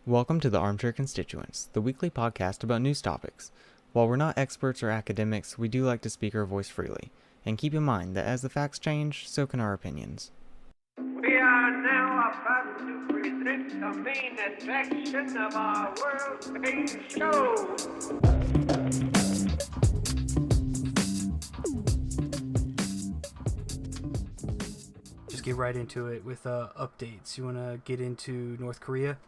Welcome to the Armchair Constituents, the weekly podcast about news topics. While we're not experts or academics, we do like to speak our voice freely. And keep in mind that as the facts change, so can our opinions. We are now about to present the main attraction of our world-famous show. Just get right into it with updates. You want to get into North Korea?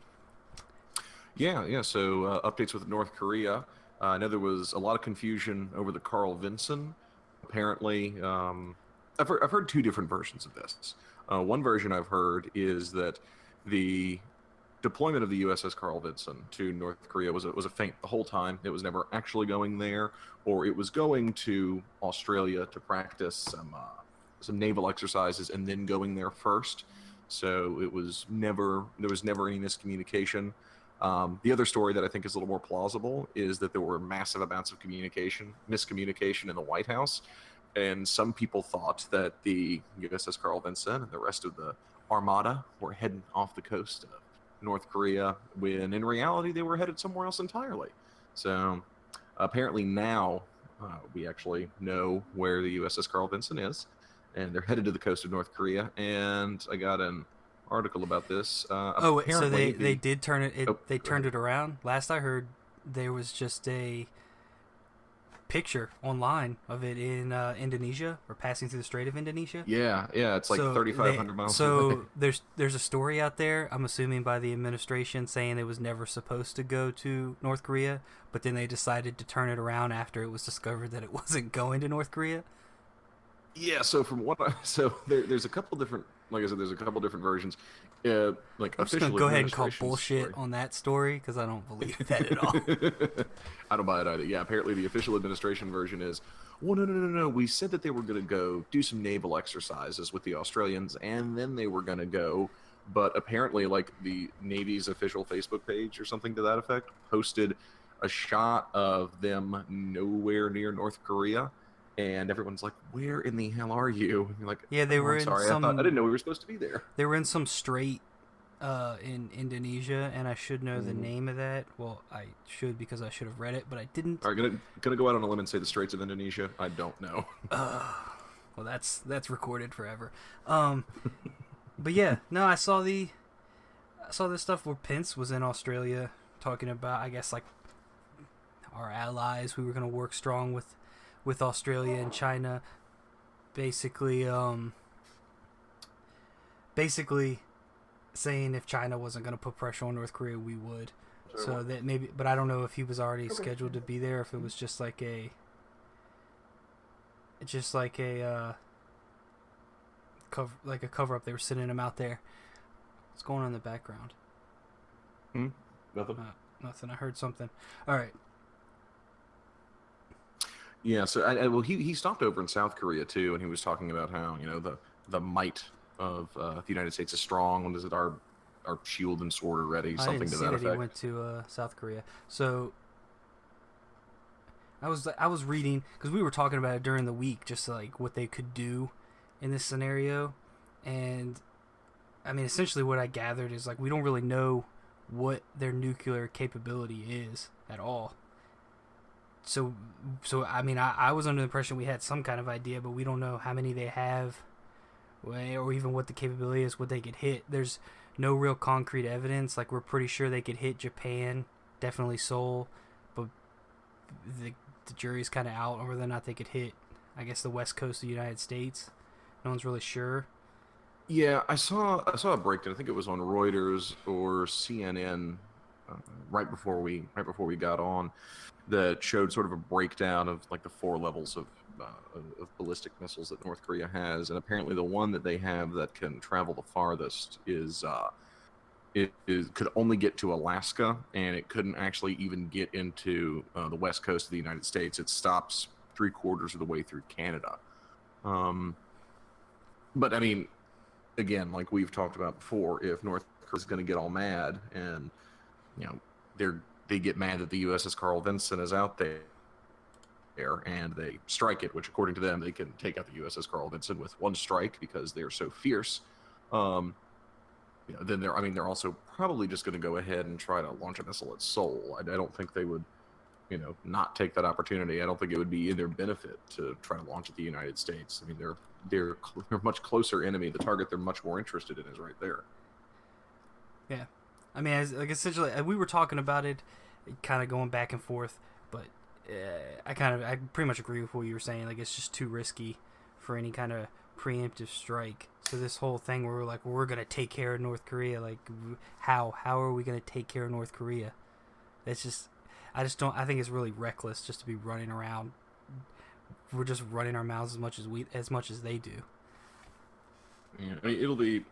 Yeah. So updates with North Korea. I know there was a lot of confusion over the Carl Vinson. Apparently, I've heard two different versions of this. One version I've heard is that the deployment of the USS Carl Vinson to North Korea was a feint the whole time. It was never actually going there, or it was going to Australia to practice some naval exercises and then going there first. So there was never any miscommunication. The other story that I think is a little more plausible is that there were massive amounts of miscommunication in the White House. And some people thought that the USS Carl Vinson and the rest of the Armada were heading off the coast of North Korea, when in reality they were headed somewhere else entirely. So apparently now we actually know where the USS Carl Vinson is, and they're headed to the coast of North Korea. And I got an article about this. So they did turn it. They turned it around. Last I heard, there was just a picture online of it in Indonesia, or passing through the Strait of Indonesia. Yeah, it's like 3,500 miles away. So there's a story out there, I'm assuming by the administration, saying it was never supposed to go to North Korea, but then they decided to turn it around after it was discovered that it wasn't going to North Korea. Yeah, so from what there's a couple different, like I said, there's a couple different versions. I'm just gonna go ahead and call bullshit on that story, because I don't believe that at all. I don't buy it either. Yeah, apparently the official administration version is, well, no. We said that they were going to go do some naval exercises with the Australians, and then they were going to go. But apparently, like, the Navy's official Facebook page or something to that effect posted a shot of them nowhere near North Korea. And everyone's like, "Where in the hell are you?" And you're like, "Yeah, they were in some. I didn't know we were supposed to be there." They were in some strait in Indonesia, and I should know the name of that. Well, I should, because I should have read it, but I didn't. All right, gonna go out on a limb and say the Straits of Indonesia. I don't know. Well, that's recorded forever. But yeah, no, I saw this stuff where Pence was in Australia talking about, I guess, like, our allies. We were gonna work strong with Australia and China, basically saying if China wasn't going to put pressure on North Korea, we would. So that maybe, but I don't know if he was already scheduled to be there, if it was just like a cover up. They were sending him out there. What's going on in the background? Nothing. Nothing. I heard something. All right. Yeah, so he stopped over in South Korea too, and he was talking about how, you know, the might of the United States is strong. When is it, our shield and sword are ready? Something to that effect. I didn't see that he went to South Korea. So I was reading, because we were talking about it during the week, just like what they could do in this scenario, and I mean, essentially what I gathered is, like, we don't really know what their nuclear capability is at all. So I mean, I was under the impression we had some kind of idea, but we don't know how many they have, or even what the capability is, what they could hit. There's no real concrete evidence. Like, we're pretty sure they could hit Japan, definitely Seoul, but the jury's kind of out on whether or not they could hit, I guess, the west coast of the United States. No one's really sure. Yeah, I saw a breakdown. I think it was on Reuters or CNN right before we got on, that showed sort of a breakdown of, like, the 4 levels of ballistic missiles that North Korea has, and apparently the one that they have that can travel the farthest is could only get to Alaska, and it couldn't actually even get into the west coast of the United States. It stops 3/4 of the way through Canada. But I mean, again, like we've talked about before, if North Korea is going to get all mad and, you know, they get mad that the USS Carl Vinson is out there, and they strike it, which according to them, they can take out the USS Carl Vinson with one strike because they're so fierce. then they're also probably just going to go ahead and try to launch a missile at Seoul. I don't think they would, not take that opportunity. I don't think it would be in their benefit to try to launch at the United States. I mean, they're a much closer enemy. The target they're much more interested in is right there. Yeah, I mean, essentially, we were talking about it, kind of going back and forth, but I pretty much agree with what you were saying. Like, it's just too risky for any kind of preemptive strike. So this whole thing where we're like, we're gonna take care of North Korea, like, how are we gonna take care of North Korea? It's just, I think it's really reckless just to be running around. We're just running our mouths as much as they do. Yeah, I mean, it'll be.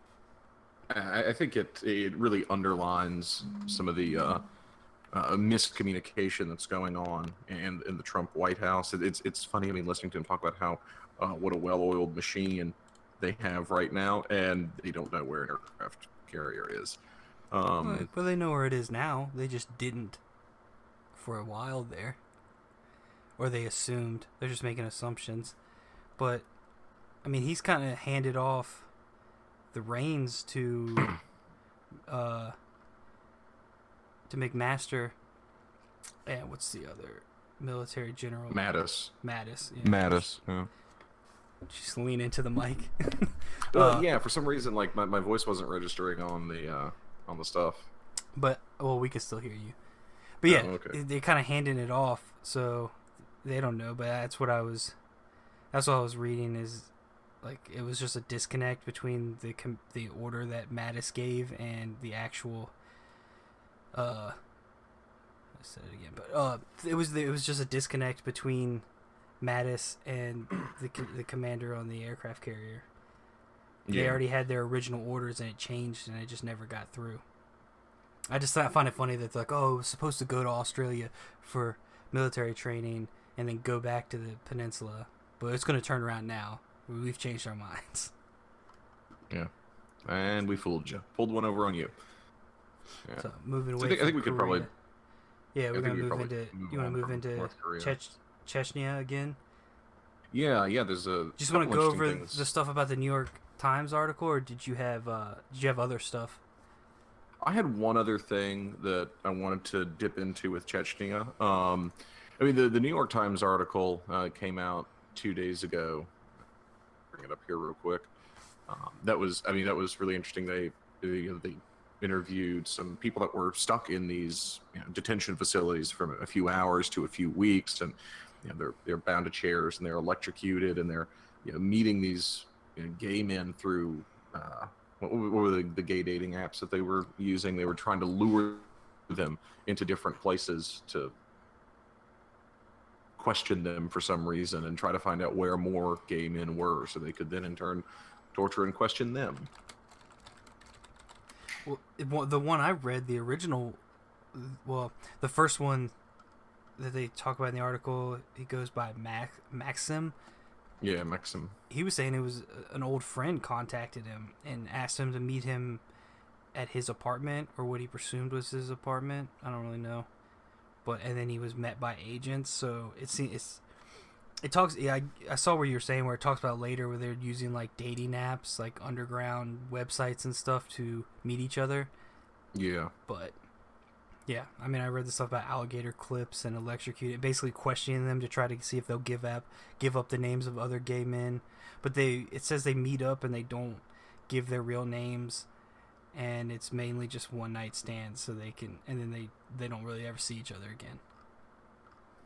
I think it really underlines some of the miscommunication that's going on in the Trump White House. It's funny. I mean, listening to him talk about how what a well-oiled machine they have right now, and they don't know where an aircraft carrier is. Well, they know where it is now. They just didn't for a while there, or they assumed. They're just making assumptions. But I mean, he's kind of handed off the reins to McMaster, and what's the other military general? Mattis. Yeah. Mattis. Yeah. Just lean into the mic. Yeah, for some reason, like my voice wasn't registering on the stuff. But we can still hear you. But yeah, okay. They're kind of handing it off, so they don't know. But that's what I was reading, is like it was just a disconnect between the order that Mattis gave and the actual. I said it again, but it was just a disconnect between Mattis and the commander on the aircraft carrier. They already had their original orders, and it changed, and it just never got through. I find it funny that it's like, oh, it was supposed to go to Australia for military training and then go back to the peninsula, but it's going to turn around now. We've changed our minds. Yeah, and we fooled you. Pulled one over on you. Yeah. So moving away. So I think we could probably. Yeah, we're gonna move into. Move You want to move from into North Korea. Chechnya again? Yeah. There's a. Just want to go over things. the stuff about the New York Times article, or did you have other stuff? I had one other thing that I wanted to dip into with Chechnya. I mean, the New York Times article came out 2 days ago. Bring it up here real quick. That was really interesting. They interviewed some people that were stuck in these detention facilities from a few hours to a few weeks, and they're bound to chairs and they're electrocuted, and they're meeting these gay men through what were the gay dating apps that they were using. They were trying to lure them into different places to question them for some reason and try to find out where more gay men were, so they could then in turn torture and question them. Well, the one I read, the original, the first one that they talk about in the article, he goes by Maxim. Yeah, Maxim. He was saying it was an old friend contacted him and asked him to meet him at his apartment, or what he presumed was his apartment. I don't really know, and then he was met by agents. So it talks. Yeah, I saw where you were saying where it talks about later where they're using like dating apps, like underground websites and stuff to meet each other. Yeah. But yeah, I mean, I read the stuff about alligator clips and electrocuted, basically questioning them to try to see if they'll give up the names of other gay men. But it says they meet up and they don't give their real names, and it's mainly just one night stands, so they can, and then they don't really ever see each other again.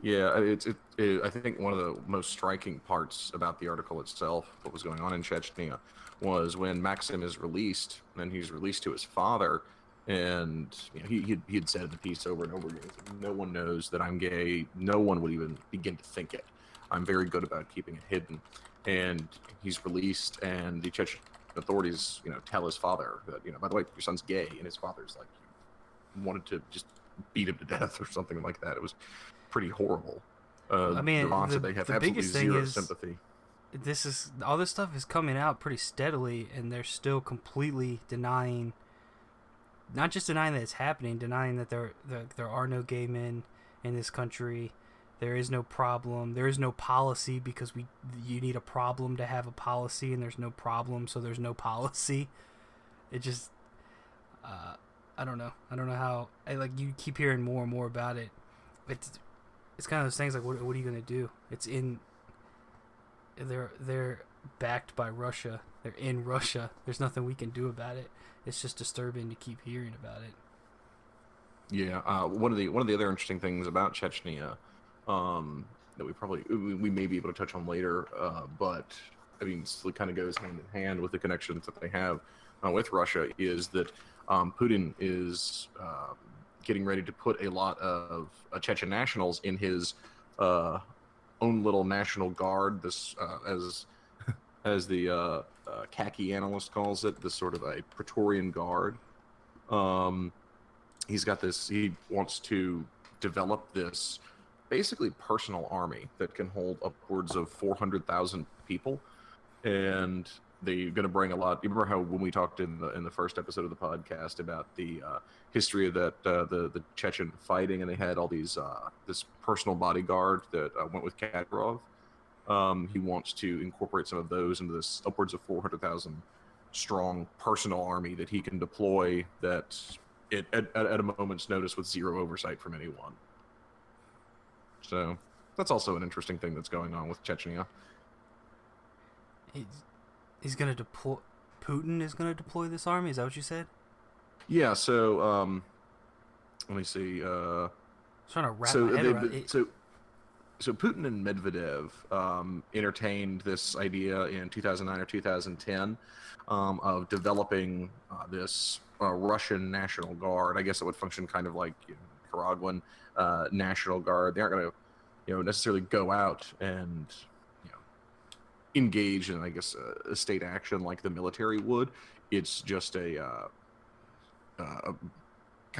Yeah, I think one of the most striking parts about the article itself, what was going on in Chechnya, was when Maxim is released, and he's released to his father, and he had said in the piece over and over again, no one knows that I'm gay, no one would even begin to think it. I'm very good about keeping it hidden. And he's released, and the Chechen authorities, tell his father that, by the way, your son's gay, and his father's like, wanted to just beat him to death or something like that. It was pretty horrible. I mean, they have the absolutely biggest thing zero is sympathy. All this stuff is coming out pretty steadily, and they're still completely denying, not just denying that it's happening, denying that there are no gay men in this country. There is no problem. There is no policy, because you need a problem to have a policy, and there's no problem, so there's no policy. It just, I don't know. I don't know how. You keep hearing more and more about it. It's kind of those things like, what are you gonna do? It's in. They're backed by Russia. They're in Russia. There's nothing we can do about it. It's just disturbing to keep hearing about it. Yeah, one of the other interesting things about Chechnya, that we may be able to touch on later, but I mean, it kind of goes hand in hand with the connections that they have with Russia, is that Putin is getting ready to put a lot of Chechen nationals in his own little national guard. This as the khaki analyst calls it, this sort of a Praetorian Guard. He's got this. He wants to develop this basically personal army that can hold upwards of 400,000 people, and they're going to bring a lot. You remember how when we talked in the first episode of the podcast about the history of that the Chechen fighting, and they had all these this personal bodyguard that went with Kadyrov. He wants to incorporate some of those into this upwards of 400,000 strong personal army that he can deploy at a moment's notice with zero oversight from anyone. So that's also an interesting thing that's going on with Chechnya. He's going to deploy. Putin is going to deploy this army. Is that what you said? Yeah. So let me see. I'm trying to wrap my head around it. So Putin and Medvedev entertained this idea in 2009 or 2010 of developing this Russian National Guard. I guess it would function kind of like Nicaraguan National Guard. They aren't going to, necessarily go out and engage in, I guess, a state action like the military would. It's just a kind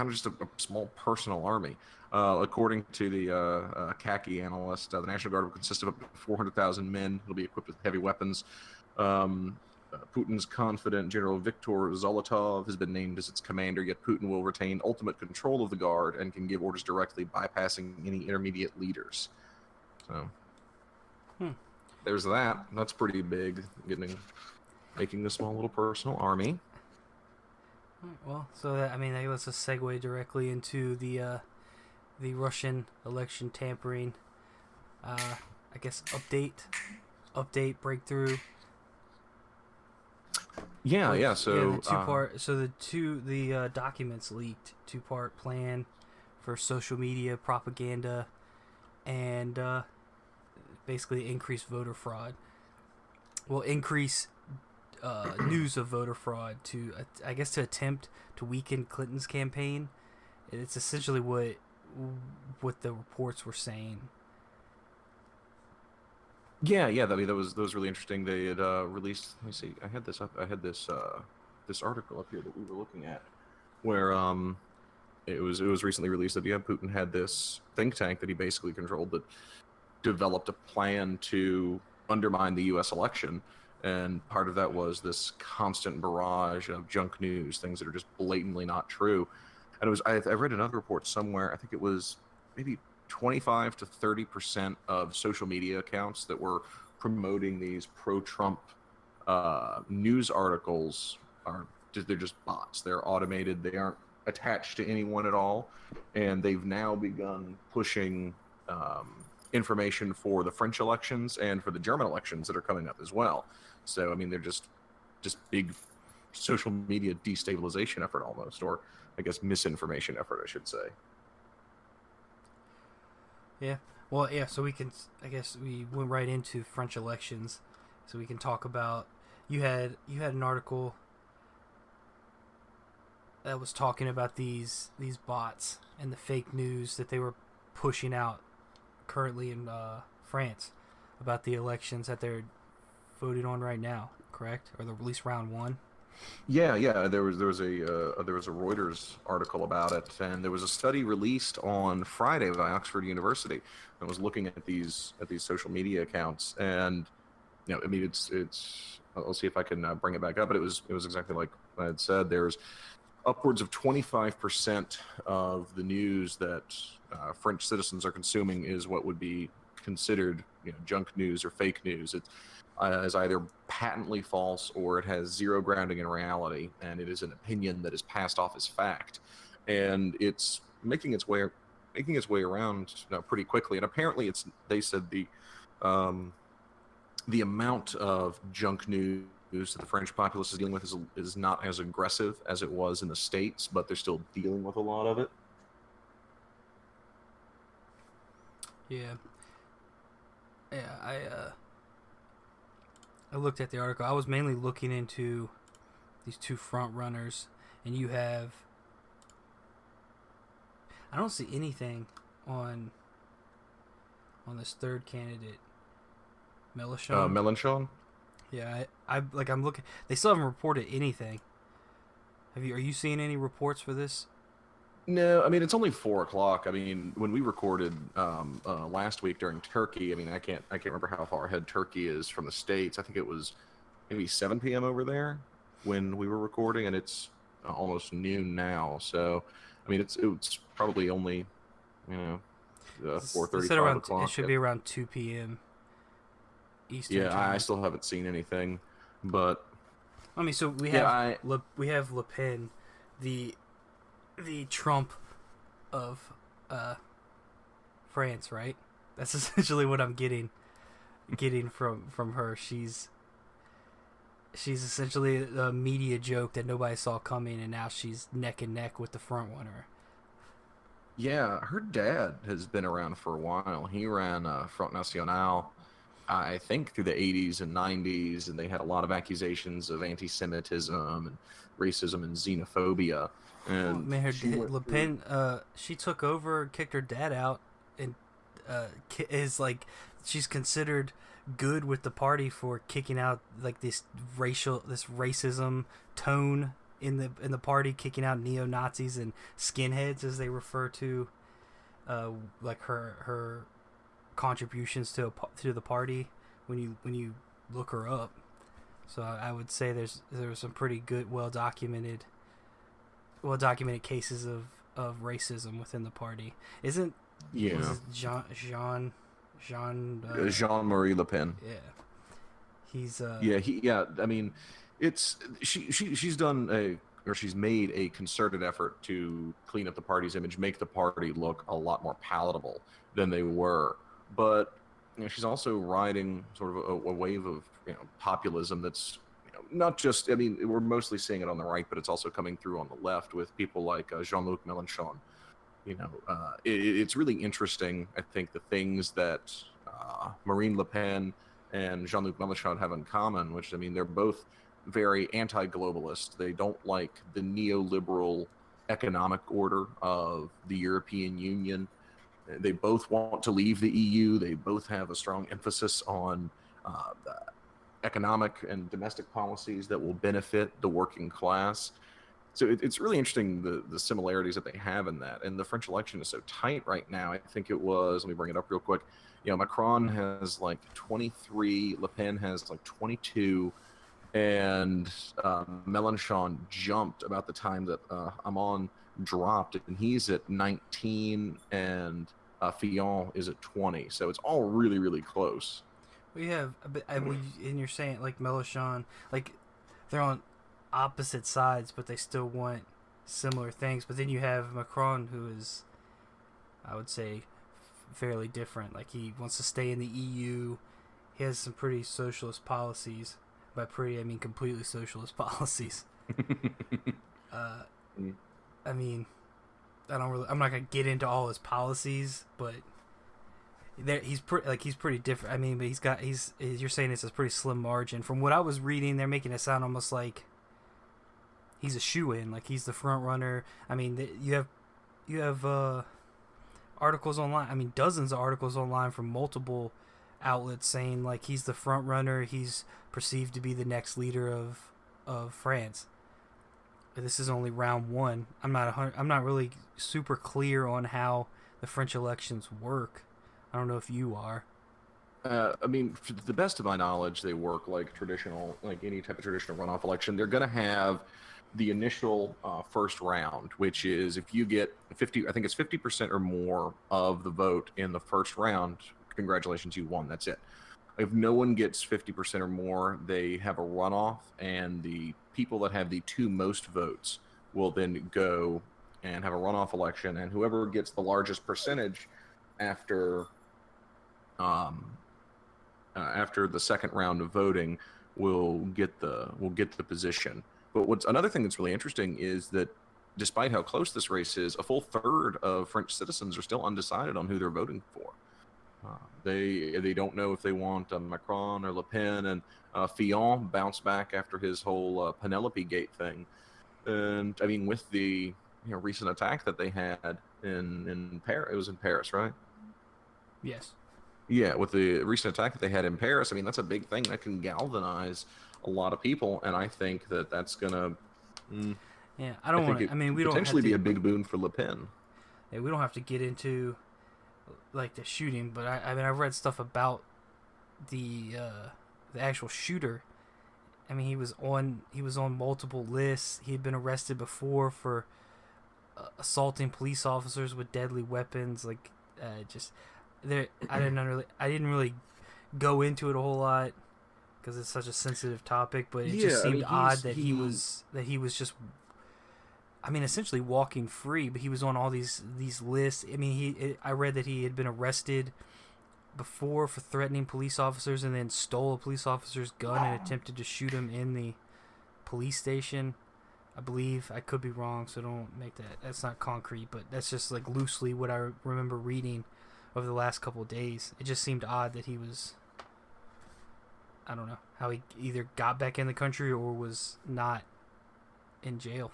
of just a small personal army. According to the khaki analyst, the National Guard will consist of up to 400,000 men. It'll be equipped with heavy weapons. Putin's confidant General Viktor Zolotov has been named as its commander, yet Putin will retain ultimate control of the Guard and can give orders directly, bypassing any intermediate leaders. So there's that. That's pretty big, making a small little personal army. Well, so that, let's just segue directly into the Russian election tampering. I guess update breakthrough. Yeah. So the two-part. So the documents leaked. Two-part plan for social media propaganda, and basically increase voter fraud. Well, increase news of voter fraud to attempt to weaken Clinton's campaign. It's essentially what the reports were saying. Yeah. That was really interesting. They had released. Let me see. I had this article up here that we were looking at, where it was recently released that Putin had this think tank that he basically controlled that developed a plan to undermine the U.S. election, and part of that was this constant barrage of junk news, things that are just blatantly not true. And I read another report somewhere. I think it was maybe 25 to 30% of social media accounts that were promoting these pro-Trump news articles they're just bots. They're automated. They aren't attached to anyone at all. And they've now begun pushing information for the French elections and for the German elections that are coming up as well. So, they're just big social media destabilization effort almost, or I guess misinformation effort, I should say. Yeah. Well, yeah, so we went right into French elections, so we can talk about, you had an article that was talking about these bots and the fake news that they were pushing out currently in France about the elections that they're voting on right now, correct? Or at least round one. Yeah. There was a Reuters article about it, and there was a study released on Friday by Oxford University that was looking at these social media accounts, and it's I'll see if I can bring it back up, but it was exactly like I had said. There's upwards of 25% of the news that French citizens are consuming is what would be considered junk news or fake news. It is either patently false or it has zero grounding in reality, and it is an opinion that is passed off as fact, and it's making its way around pretty quickly. And apparently, they said the amount of junk news that the French populace is dealing with is not as aggressive as it was in the States, but they're still dealing with a lot of it. Yeah. I looked at the article. I was mainly looking into these two front runners, and you have. I don't see anything on this third candidate, Mélenchon. Mélenchon. Yeah, I'm looking. They still haven't reported anything. Are you seeing any reports for this? No, I mean it's only 4:00. I mean, when we recorded last week during Turkey, I mean I can't remember how far ahead Turkey is from the States. I think it was maybe 7 p.m. over there when we were recording, and it's almost noon now. So, I mean it's probably only 4:30, 5 o'clock. It should be around 2 p.m. Eastern Yeah, time. I still haven't seen anything, but I mean, so we have Le Pen, the Trump of France, right? That's essentially what I'm getting from her. She's essentially a media joke that nobody saw coming, and now she's neck and neck with the front runner. Yeah, her dad has been around for a while. He ran Front National, I think, through the 80s and 90s, and they had a lot of accusations of anti-Semitism and racism and xenophobia. And Le Pen, she took over, kicked her dad out, and is like, she's considered good with the party for kicking out like this racism tone in the party, kicking out neo-Nazis and skinheads, as they refer to, like her contributions to the party when you look her up. So I would say there's some pretty good, well documented cases of racism within the party. Jean-Marie Le Pen. Yeah. He's I mean, she's made a concerted effort to clean up the party's image, make the party look a lot more palatable than they were. But she's also riding sort of a wave of populism that's not just, I mean, we're mostly seeing it on the right, but it's also coming through on the left with people like Jean-Luc Mélenchon. It's really interesting, I think, the things that Marine Le Pen and Jean-Luc Mélenchon have in common, which, I mean, they're both very anti-globalist. They don't like the neoliberal economic order of the European Union. They both want to leave the EU. They both have a strong emphasis on economic and domestic policies that will benefit the working class. So it's really interesting, the similarities that they have in that. And the French election is so tight right now. I think it was, let me bring it up real quick. Macron has like 23, Le Pen has like 22, and Mélenchon jumped about the time that Amon dropped, and he's at 19, and Fillon is at 20. So it's all really, really close. We have, and you're saying like Mélenchon, like they're on opposite sides, but they still want similar things. But then you have Macron, who is, I would say, fairly different. Like, he wants to stay in the EU. He has some pretty socialist policies. By pretty, I mean completely socialist policies. I mean, I'm not gonna get into all his policies, but he's pretty different. I mean, but you're saying it's a pretty slim margin. From what I was reading, they're making it sound almost like he's a shoo-in, like he's the front runner. I mean, you have articles online. I mean, dozens of articles online from multiple outlets saying like he's the front runner. He's perceived to be the next leader of France. This is only round one. I'm not really super clear on how the French elections work. I don't know if you are. I mean, to the best of my knowledge, they work like any type of traditional runoff election. They're going to have the initial first round, which is if you get 50, I think it's 50% or more of the vote in the first round, congratulations, you won. That's it. If no one gets 50% or more, they have a runoff, and the people that have the 2 most votes will then go and have a runoff election, and whoever gets the largest percentage after the second round of voting will get the position. But what's another thing that's really interesting is that despite how close this race is, a full third of French citizens are still undecided on who they're voting for. They don't know if they want Macron or Le Pen, and Fillon bounced back after his whole Penelope Gate thing. And I mean, with the recent attack that they had in Paris, it was in Paris, right? Yes. Yeah, with the recent attack that they had in Paris, I mean, that's a big thing that can galvanize a lot of people, and I think that that's gonna. Yeah, I don't want to. I mean, we don't potentially have to, be a big boon for Le Pen. Yeah, we don't have to get into like the shooting, but I mean, I've read stuff about the actual shooter. I mean, he was on multiple lists. He had been arrested before for assaulting police officers with deadly weapons. Like, just there, I didn't really go into it a whole lot because it's such a sensitive topic. But it just seemed odd that he was just, I mean, essentially walking free. But he was on all these lists. I mean, I read that he had been arrested before for threatening police officers and then stole a police officer's gun and attempted to shoot him in the police station. I believe. I could be wrong, so don't make that's not concrete, but that's just like loosely what I remember reading over the last couple of days. It just seemed odd that he was, I don't know, how he either got back in the country or was not in jail.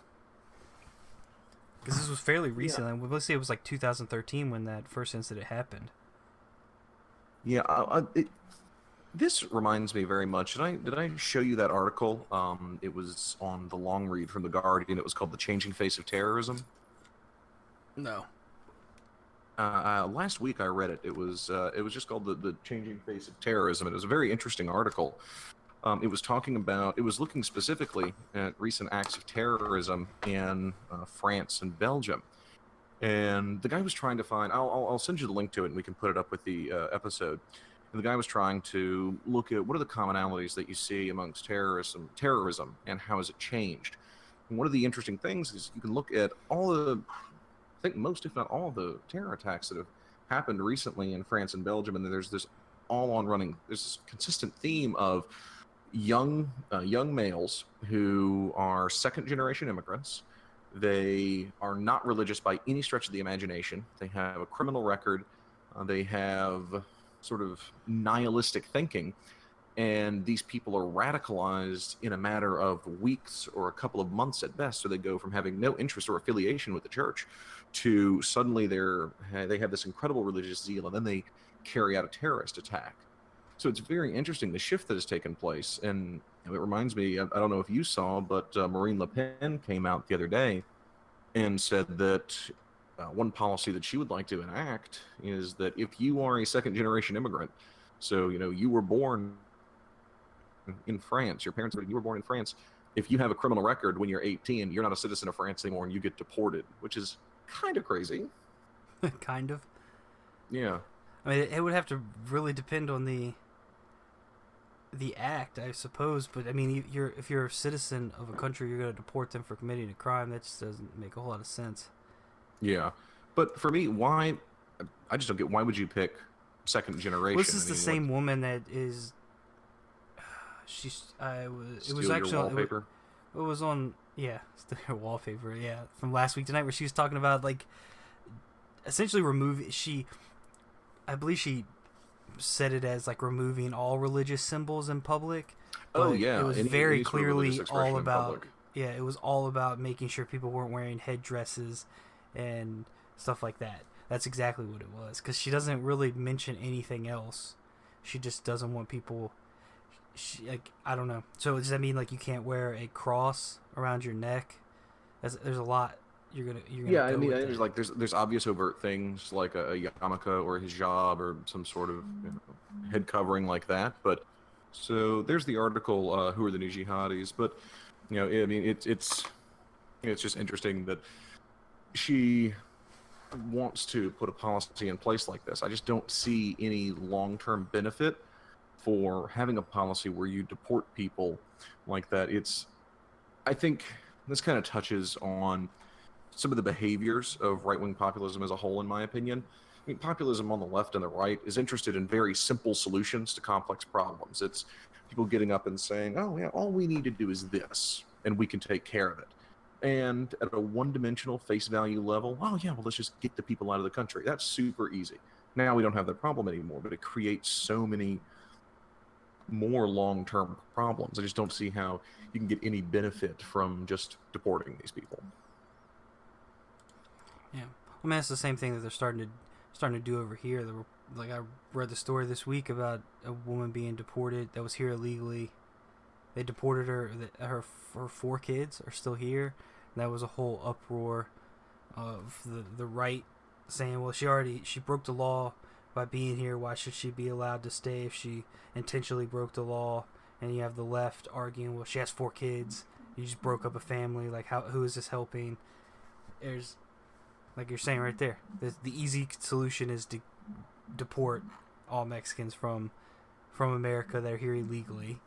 Because this was fairly recent. Yeah. Let's say it was like 2013 when that first incident happened. Yeah, this reminds me very much. Did I show you that article? It was on the long read from The Guardian. It was called "The Changing Face of Terrorism." No. Last week I read it. It was just called the Changing Face of Terrorism. It was a very interesting article. It was talking about. It was looking specifically at recent acts of terrorism in France and Belgium. And the guy was trying to find. I'll send you the link to it, and we can put it up with the episode. And the guy was trying to look at what are the commonalities that you see amongst terrorism, and how has it changed. And one of the interesting things is you can look at all the, I think most, if not all, the terror attacks that have happened recently in France and Belgium, and there's this there's this consistent theme of young males who are second-generation immigrants. They are not religious by any stretch of the imagination. They have a criminal record. They have sort of nihilistic thinking. And these people are radicalized in a matter of weeks or a couple of months at best. So they go from having no interest or affiliation with the church to suddenly they have this incredible religious zeal, and then they carry out a terrorist attack. So it's very interesting, the shift that has taken place. And it reminds me, I don't know if you saw, but Marine Le Pen came out the other day and said that one policy that she would like to enact is that if you are a second-generation immigrant, so you were born in France, your parents, you were born in France, if you have a criminal record when you're 18, you're not a citizen of France anymore, and you get deported, which is kind of crazy. Kind of. Yeah. I mean, it would have to really depend on the act, I suppose. But I mean, if you're a citizen of a country, you're going to deport them for committing a crime. That just doesn't make a whole lot of sense. Yeah, but for me, why? I just don't get. Why would you pick second generation? Well, this is the same woman that is. It was actually wallpaper. It was on. Yeah, still her wallpaper. Yeah, from last week tonight, where she was talking about like essentially I believe she said it as like removing all religious symbols in public. Oh yeah, it was very clearly all about. Yeah, it was all about making sure people weren't wearing headdresses and stuff like that. That's exactly what it was, because she doesn't really mention anything else. She just doesn't want people. I don't know. So does that mean like you can't wear a cross around your neck? There's a lot. You're gonna yeah, I mean, there's obvious overt things like a yarmulke or a hijab or some sort of head covering like that. But so there's the article, "Who are the new jihadis?" But I mean, it's just interesting that she wants to put a policy in place like this. I just don't see any long-term benefit for having a policy where you deport people like that. I think this kind of touches on some of the behaviors of right-wing populism as a whole, in my opinion. I mean, populism on the left and the right is interested in very simple solutions to complex problems. It's people getting up and saying, oh, yeah, all we need to do is this, and we can take care of it. And at a one-dimensional face value level, oh, yeah, well, let's just get the people out of the country. That's super easy. Now we don't have that problem anymore, but it creates so many more long-term problems. I just don't see how you can get any benefit from just deporting these people. Yeah, I mean, that's the same thing that they're starting to do over here. Like, I read the story this week about a woman being deported that was here illegally. They deported her. Her 4 kids are still here. And that was a whole uproar of the right saying, well, she broke the law by being here. Why should she be allowed to stay if she intentionally broke the law? And you have the left arguing, well, she has 4 kids. You just broke up a family. Like, who is this helping? There's, like you're saying right there, the easy solution is to deport all Mexicans from America that are here illegally,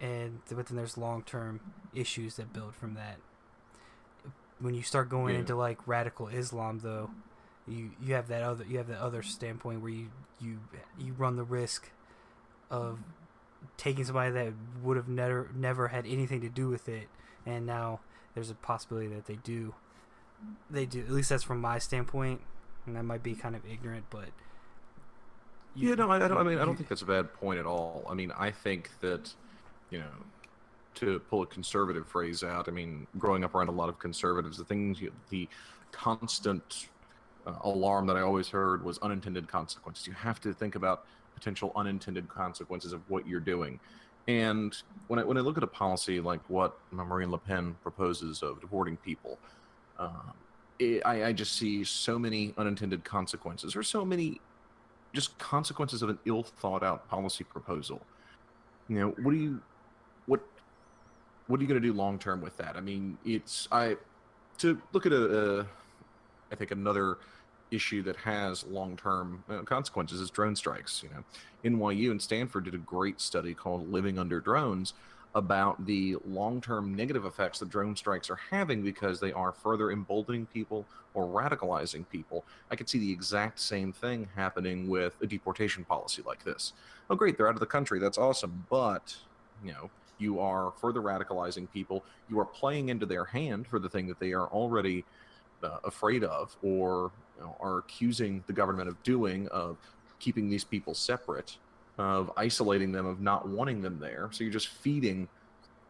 but then there's long-term issues that build from that. When you start going into like radical Islam, though, you have that other standpoint where you run the risk of taking somebody that would have never had anything to do with it, and now there's a possibility that they do. At least that's from my standpoint, and that might be kind of ignorant, but I don't think that's a bad point at all. I mean, I think that, to pull a conservative phrase out, I mean, growing up around a lot of conservatives, the constant alarm that I always heard was unintended consequences. You have to think about potential unintended consequences of what you're doing. And when I look at a policy like what Marine Le Pen proposes of deporting people, I just see so many unintended consequences, or so many just consequences of an ill thought out policy proposal. What are you going to do long term with that? I mean, to look at I think another issue that has long term consequences is drone strikes. NYU and Stanford did a great study called Living Under Drones about the long-term negative effects that drone strikes are having because they are further emboldening people or radicalizing people. I could see the exact same thing happening with a deportation policy like this. Oh, great, they're out of the country. That's awesome. But, you are further radicalizing people. You are playing into their hand for the thing that they are already afraid of, or are accusing the government of doing, of keeping these people separate, of isolating them, of not wanting them there. So you're just feeding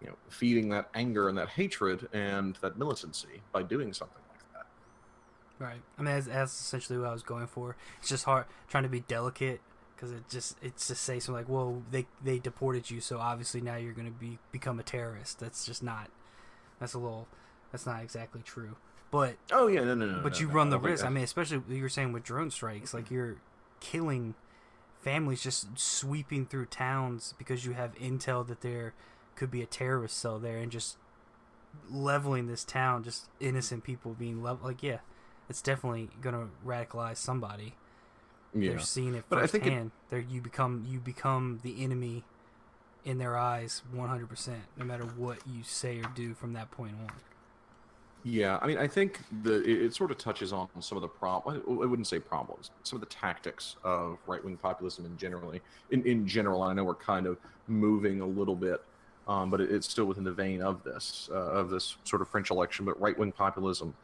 that anger and that hatred and that militancy by doing something like that. Right. I mean, that's essentially what I was going for. It's just hard trying to be delicate, because it's just say something like, well, they deported you, so obviously now you're going to become a terrorist. That's just not. That's not exactly true. But oh yeah, no. But you run the risk. I mean, especially what you were saying with drone strikes, like you're killing families, just sweeping through towns because you have intel that there could be a terrorist cell there, and just leveling this town, just innocent people being leveled. Like, yeah, it's definitely gonna radicalize somebody. Yeah. They're seeing it firsthand. You become the enemy in their eyes 100%, no matter what you say or do from that point on. Yeah, I mean, I think it sort of touches on some of the I wouldn't say problems, some of the tactics of right-wing populism in general. I know we're kind of moving a little bit, but it's still within the vein of this sort of French election, but right-wing populism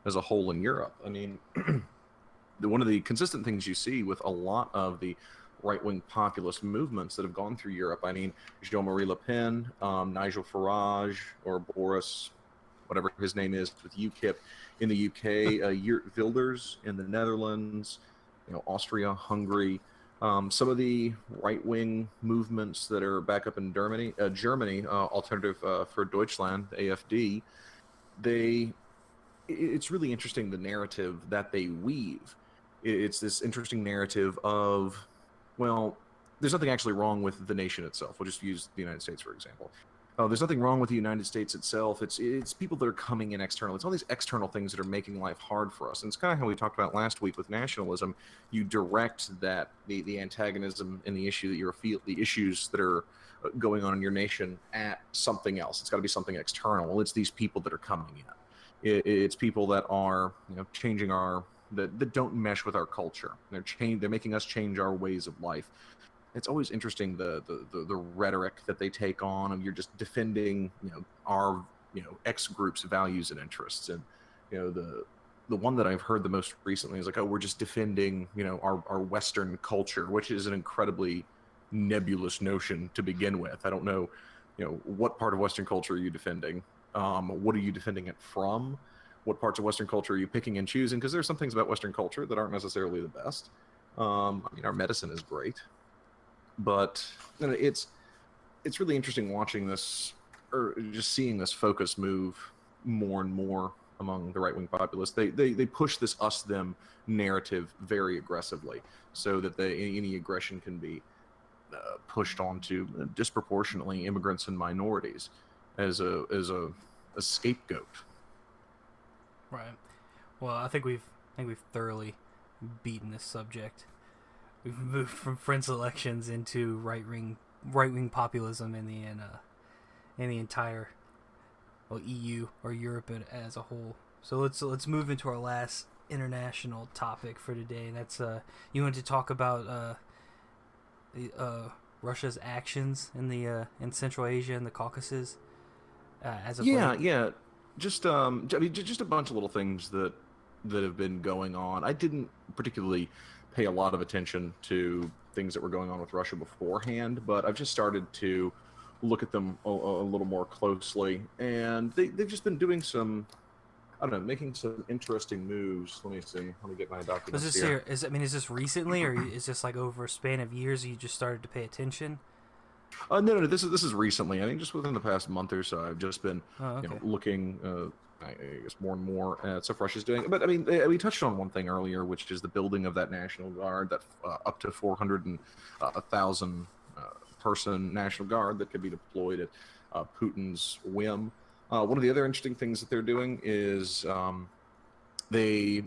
as a whole in Europe. I mean, one of the consistent things you see with a lot of the right-wing populist movements that have gone through Europe, I mean, Jean-Marie Le Pen, Nigel Farage, or Boris, whatever his name is, with UKIP in the UK, Geert Wilders in the Netherlands, Austria, Hungary. Some of the right-wing movements that are back up in Germany, Alternative for Deutschland, AfD, it's really interesting, the narrative that they weave. It's this interesting narrative of, well, there's nothing actually wrong with the nation itself. We'll just use the United States, for example. Oh, there's nothing wrong with the United States itself. It's people that are coming in external. It's all these external things that are making life hard for us. And it's kind of how we talked about last week with nationalism. You direct that the antagonism and the issue that you're the issues that are going on in your nation at something else. It's got to be something external. Well, it's these people that are coming in. It's people that are changing that don't mesh with our culture. They're making us change our ways of life. It's always interesting the rhetoric that they take on, and you're just defending our X group's values and interests. And the one that I've heard the most recently is like, oh, we're just defending our Western culture, which is an incredibly nebulous notion to begin with. I don't know what part of Western culture are you defending? What are you defending it from? What parts of Western culture are you picking and choosing? Because there's some things about Western culture that aren't necessarily the best. Our medicine is great. But it's really interesting watching this, or just seeing this focus move more and more among the right-wing populists. They push this us-them narrative very aggressively, so that any aggression can be pushed onto disproportionately immigrants and minorities as a scapegoat. Right. Well, I think we've thoroughly beaten this subject. We've moved from French elections into right wing populism in the entire EU or Europe as a whole. So let's move into our last international topic for today, and that's you wanted to talk about Russia's actions in Central Asia and the Caucasus as of late. Just just a bunch of little things that have been going on. I didn't particularly pay a lot of attention to things that were going on with Russia beforehand, but I've just started to look at them a little more closely, and they've just been doing some, making some interesting moves. Let me see. Let me get my documents here. Is this recently, or is this like over a span of years you just started to pay attention? No. This is recently. I think just within the past month or so, I've just been looking. I guess more and more at stuff Russia's doing. But we touched on one thing earlier, which is the building of that National Guard, that up to 400,000 person National Guard that could be deployed at Putin's whim. One of the other interesting things that they're doing is they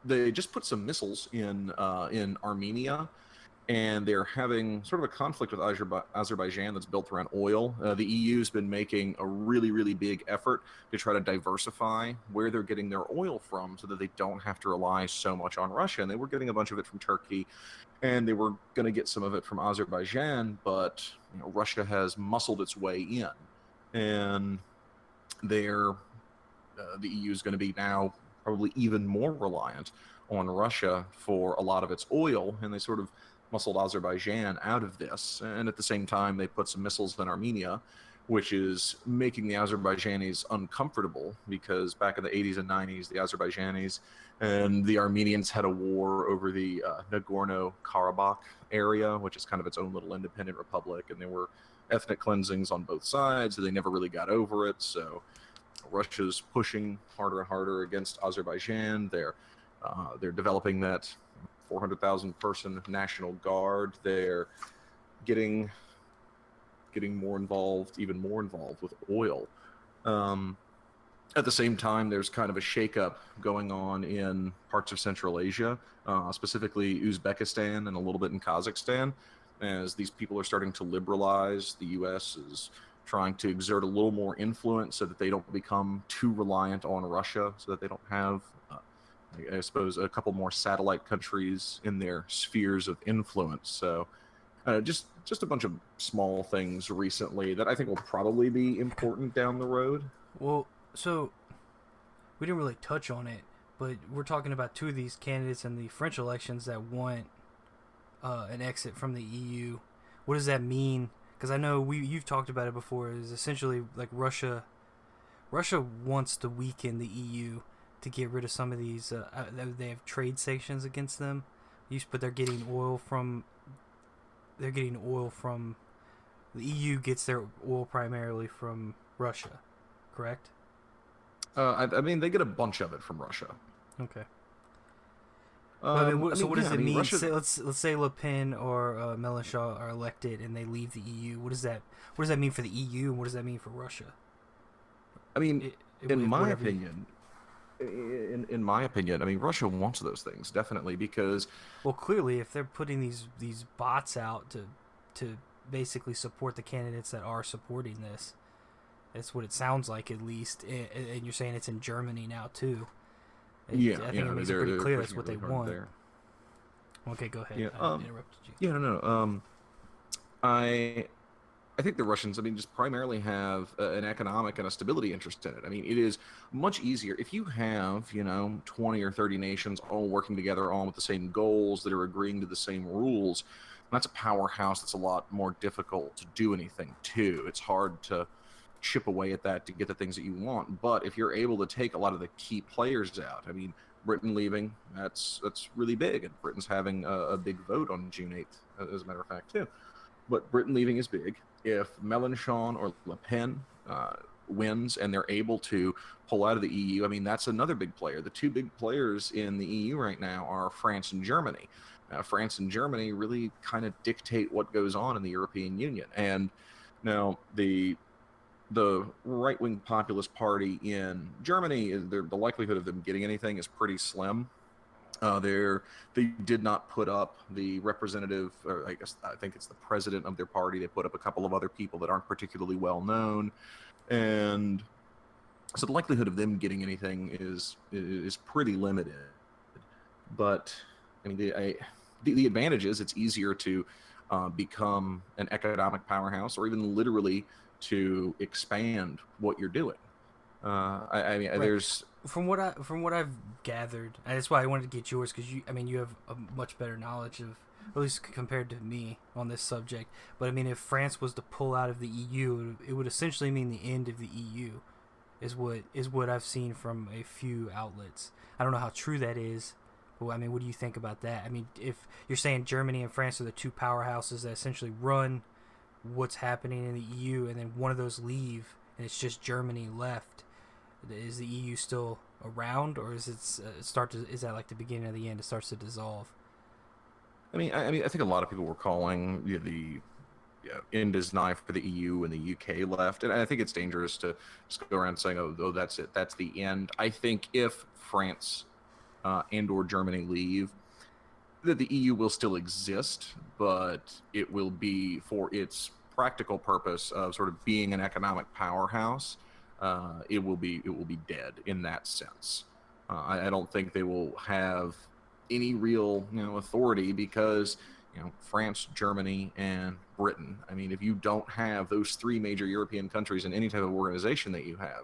just put some missiles in Armenia. And they're having sort of a conflict with Azerbaijan that's built around oil. The EU's been making a really, really big effort to try to diversify where they're getting their oil from so that they don't have to rely so much on Russia. And they were getting a bunch of it from Turkey, and they were going to get some of it from Azerbaijan, but Russia has muscled its way in. And the EU is going to be now probably even more reliant on Russia for a lot of its oil, and they sort of muscled Azerbaijan out of this. And at the same time, they put some missiles in Armenia, which is making the Azerbaijanis uncomfortable, because back in the 80s and 90s, the Azerbaijanis and the Armenians had a war over the Nagorno-Karabakh area, which is kind of its own little independent republic, and there were ethnic cleansings on both sides, so they never really got over it. So Russia's pushing harder and harder against Azerbaijan. They're developing that 400,000 person National Guard. They're getting more involved, even more involved with oil. At the same time, there's kind of a shakeup going on in parts of Central Asia, specifically Uzbekistan and a little bit in Kazakhstan, as these people are starting to liberalize. The U.S. is trying to exert a little more influence so that they don't become too reliant on Russia, so that they don't have I suppose a couple more satellite countries in their spheres of influence. So just a bunch of small things recently that I think will probably be important down the road. Well, so we didn't really touch on it, but we're talking about two of these candidates in the French elections that want an exit from the EU. What does that mean? Because I know you've talked about it before. Is essentially like Russia wants to weaken the EU to get rid of some of these. They have trade sanctions against them. But they're getting oil from. The EU gets their oil primarily from Russia, correct? They get a bunch of it from Russia. Okay. Well, I mean, what does it mean? Russia, Let's say Le Pen or Mélenchon are elected and they leave the EU. What does that mean for the EU, and what does that mean for Russia? I mean, in my opinion, in my opinion, I mean, Russia wants those things definitely because, well, clearly, if they're putting these bots out to basically support the candidates that are supporting this, that's what it sounds like, at least. And you're saying it's in Germany now too. I think it makes it pretty clear that's what they want. There. Okay, go ahead. Yeah, I interrupted you. Yeah, no. I think the Russians, I mean, just primarily have an economic and a stability interest in it. I mean, it is much easier if you have, 20 or 30 nations all working together, all with the same goals, that are agreeing to the same rules. That's a powerhouse that's a lot more difficult to do anything to. It's hard to chip away at that to get the things that you want. But if you're able to take a lot of the key players out, I mean, Britain leaving, that's really big. And Britain's having a big vote on June 8th, as a matter of fact, too. But Britain leaving is big. If Mélenchon or Le Pen wins and they're able to pull out of the EU, I mean, that's another big player. The two big players in the EU right now are France and Germany. France and Germany really kind of dictate what goes on in the European Union. And now the right-wing populist party in Germany, the likelihood of them getting anything is pretty slim. They did not put up the representative, or I think it's the president of their party. They put up a couple of other people that aren't particularly well known, and so the likelihood of them getting anything is pretty limited. But I mean, the advantage is it's easier to become an economic powerhouse, or even literally to expand what you're doing. I mean, right. There's from what I've gathered, and that's why I wanted to get yours, because you have a much better knowledge of, at least compared to me, on this subject. But I mean, if France was to pull out of the EU, it would essentially mean the end of the EU, is what I've seen from a few outlets. I don't know how true that is, but I mean, what do you think about that? I mean, if you're saying Germany and France are the two powerhouses that essentially run what's happening in the EU, and then one of those leave, and it's just Germany left, is the EU still around, or is is that like the beginning of the end? It starts to dissolve. I mean, I think a lot of people were calling the end is nigh for the EU and the UK left, and I think it's dangerous to just go around saying, oh, that's it, that's the end. I think if France and or Germany leave, that the EU will still exist, but it will be for its practical purpose of sort of being an economic powerhouse. It will be dead in that sense. I don't think they will have any real authority, because France, Germany, and Britain. I mean, if you don't have those three major European countries in any type of organization that you have,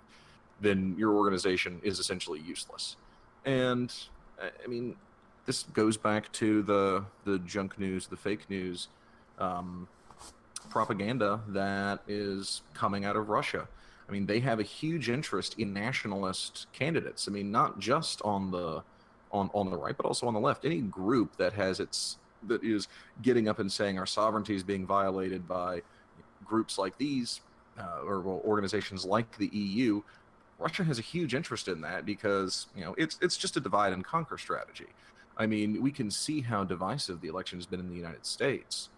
then your organization is essentially useless. And I mean, this goes back to the junk news, the fake news, propaganda that is coming out of Russia. I mean, they have a huge interest in nationalist candidates. I mean, not just on the right, but also on the left. Any group that is getting up and saying our sovereignty is being violated by groups like these, or organizations like the EU, Russia has a huge interest in that, because it's just a divide and conquer strategy. I mean, we can see how divisive the election has been in the United States.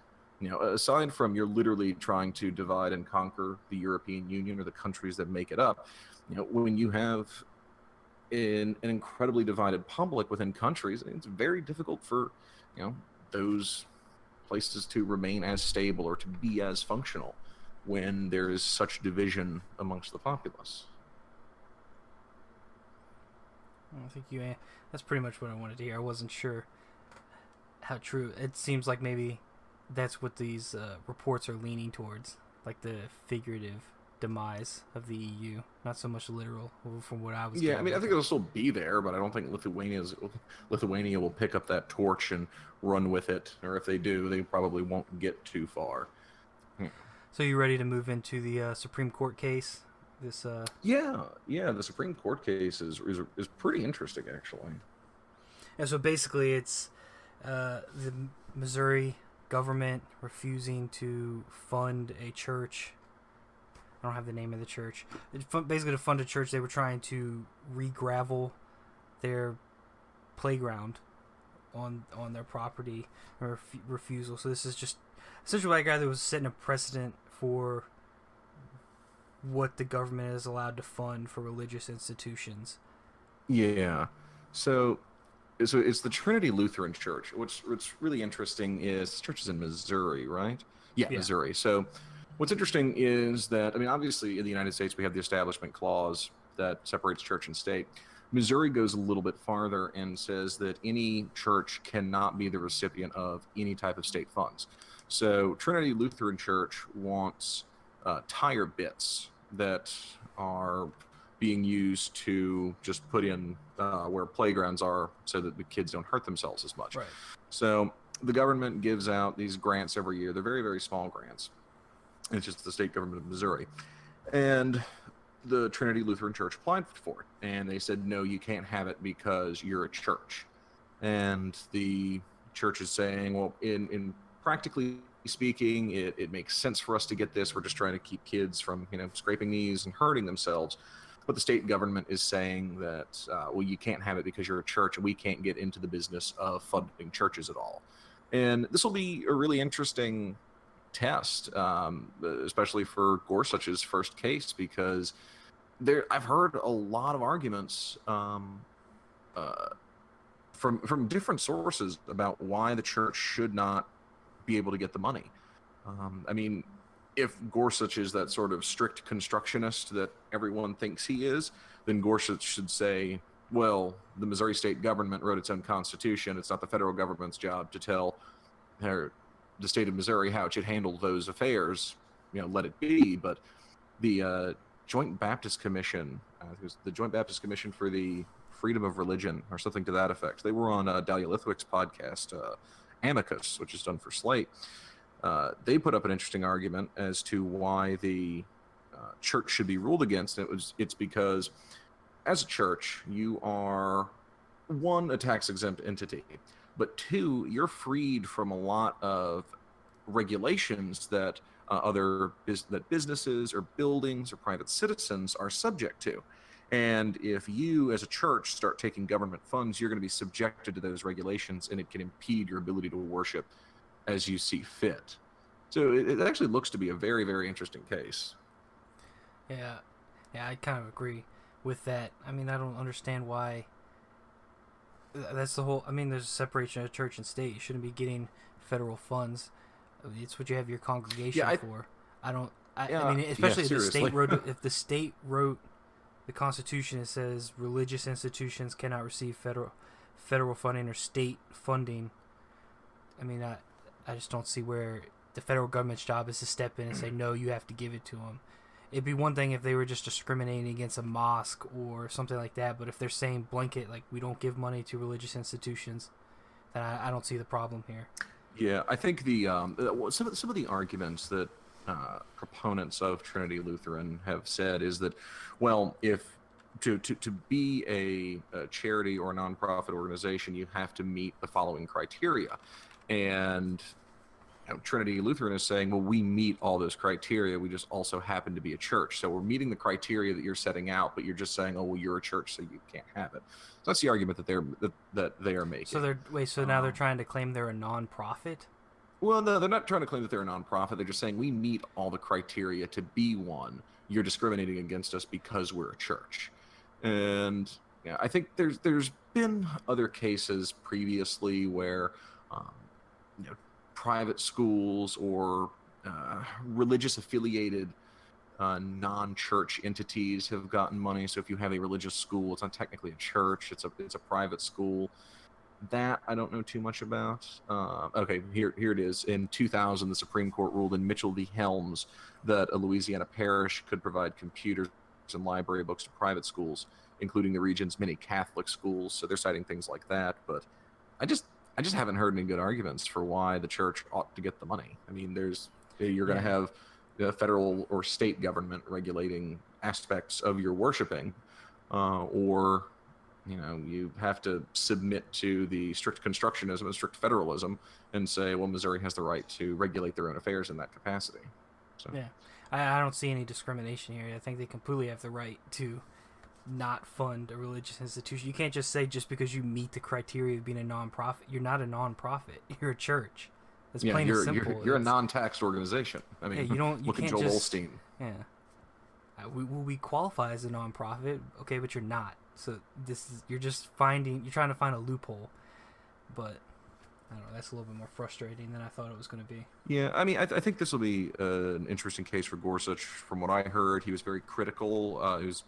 Aside from you're literally trying to divide and conquer the European Union or the countries that make it up, when you have an incredibly divided public within countries, it's very difficult for, those places to remain as stable or to be as functional when there is such division amongst the populace. I think that's pretty much what I wanted to hear. I wasn't sure how true. It seems like maybe that's what these reports are leaning towards, like the figurative demise of the EU, not so much literal, from what I was I mean, I think it'll still be there, but I don't think Lithuania will pick up that torch and run with it, or if they do, they probably won't get too far. So you ready to move into the Supreme Court case? This the Supreme Court case is pretty interesting, actually. And so basically it's the Missouri government refusing to fund a church. I don't have the name of the church. Basically, to fund a church, they were trying to re-gravel their playground on their property or refusal. So this is just essentially what I gathered was setting a precedent for what the government is allowed to fund for religious institutions. Yeah. So it's the Trinity Lutheran Church. What's really interesting is this church is in Missouri, right? Yeah, Missouri. So what's interesting is that, I mean, obviously in the United States we have the Establishment Clause that separates church and state. Missouri goes a little bit farther and says that any church cannot be the recipient of any type of state funds. So Trinity Lutheran Church wants tire bits that are being used to just put in where playgrounds are so that the kids don't hurt themselves as much. Right. So the government gives out these grants every year. They're very, very small grants. It's just the state government of Missouri. And the Trinity Lutheran Church applied for it. And they said, no, you can't have it because you're a church. And the church is saying, well, in practically speaking, it makes sense for us to get this. We're just trying to keep kids from, scraping knees and hurting themselves. But the state government is saying that, well, you can't have it because you're a church, and we can't get into the business of funding churches at all. And this will be a really interesting test, especially for Gorsuch's first case, because I've heard a lot of arguments from different sources about why the church should not be able to get the money. I mean, if Gorsuch is that sort of strict constructionist that everyone thinks he is, then Gorsuch should say, well, the Missouri state government wrote its own constitution. It's not the federal government's job to tell the state of Missouri how it should handle those affairs. Let it be. But the Joint Baptist Commission, it was the Joint Baptist Commission for the Freedom of Religion, or something to that effect. They were on Dahlia Lithwick's podcast, Amicus, which is done for Slate. They put up an interesting argument as to why the church should be ruled against. It's because as a church, you are, one, a tax-exempt entity, but two, you're freed from a lot of regulations that that businesses or buildings or private citizens are subject to. And if you as a church start taking government funds, you're going to be subjected to those regulations, and it can impede your ability to worship as you see fit. So it actually looks to be a very, very interesting case. Yeah, I kind of agree with that. I mean, I don't understand why. That's the whole. I mean, there's a separation of church and state. You shouldn't be getting federal funds. It's what you have your congregation for. I mean, especially if the state wrote the Constitution, it says religious institutions cannot receive federal funding or state funding. I mean, I just don't see where the federal government's job is to step in and say, no, you have to give it to them. It'd be one thing if they were just discriminating against a mosque or something like that, but if they're saying blanket, like, we don't give money to religious institutions, then I don't see the problem here. Yeah, I think some of the arguments that proponents of Trinity Lutheran have said is that, well, if to be a charity or a nonprofit organization, you have to meet the following criteria. And Trinity Lutheran is saying, well, we meet all those criteria. We just also happen to be a church. So we're meeting the criteria that you're setting out, but you're just saying, oh, well, you're a church, so you can't have it. So that's the argument that they are making. So now they're trying to claim they're a nonprofit? Well, no, they're not trying to claim that they're a nonprofit. They're just saying we meet all the criteria to be one. You're discriminating against us because we're a church. And yeah, I think there's been other cases previously where private schools or religious affiliated non-church entities have gotten money. So if you have a religious school, it's not technically a church, it's a private school. That I don't know too much about. Okay, here it is. In 2000, the Supreme Court ruled in Mitchell v. Helms that a Louisiana parish could provide computers and library books to private schools, including the region's many Catholic schools. So they're citing things like that. But I just haven't heard any good arguments for why the church ought to get the money. I mean, you're going to have the federal or state government regulating aspects of your worshiping, or you have to submit to the strict constructionism and strict federalism and say, well, Missouri has the right to regulate their own affairs in that capacity. So. Yeah, I don't see any discrimination here. I think they completely have the right to not fund a religious institution. You can't just say just because you meet the criteria of being a nonprofit, you're not a nonprofit. You're a church. That's plain and simple. You're a non-taxed organization. I mean, you look at can't Joel just, Osteen. Yeah. We qualify as a nonprofit, okay, but you're not. So you're trying to find a loophole. But I don't know, that's a little bit more frustrating than I thought it was going to be. Yeah, I mean, I think this will be an interesting case for Gorsuch. From what I heard, he was very critical. He was